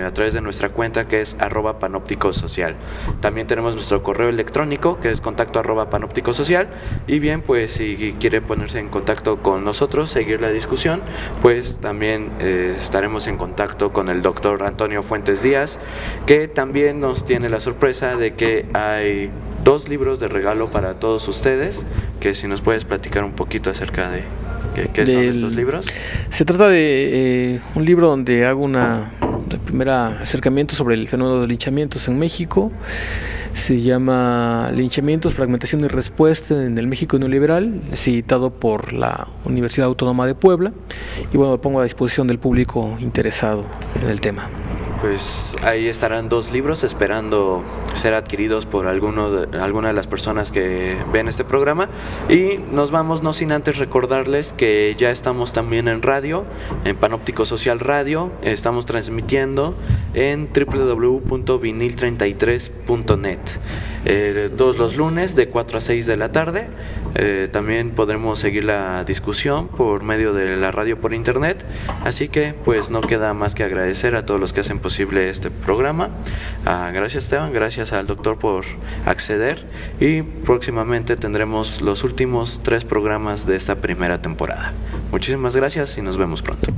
a través de nuestra cuenta, que es @panopticosocial. También tenemos nuestro correo electrónico, que es contacto@panopticosocial, y bien, pues si quiere ponerse en contacto con nosotros, seguir la discusión, pues también estaremos en contacto con el doctor Antonio Fuentes Díaz, que también nos tiene la sorpresa de que hay 2 libros de regalo para todos ustedes, que si nos puedes platicar un poquito acerca de qué son estos libros. Se trata de un libro donde hago el primer acercamiento sobre el fenómeno de linchamientos en México. Se llama Linchamientos, Fragmentación y Respuesta en el México Neoliberal, es editado por la Universidad Autónoma de Puebla, y bueno, lo pongo a disposición del público interesado en el tema. Pues ahí estarán 2 libros esperando ser adquiridos por alguna de las personas que ven este programa. Y nos vamos, no sin antes recordarles que ya estamos también en radio, en Panóptico Social Radio. Estamos transmitiendo en www.vinil33.net todos los lunes de 4 a 6 de la tarde. También podremos seguir la discusión por medio de la radio por internet. Así que pues no queda más que agradecer a todos los que hacen posible este programa. Gracias, Esteban, gracias al doctor por acceder, y próximamente tendremos los últimos 3 programas de esta primera temporada. Muchísimas gracias y nos vemos pronto.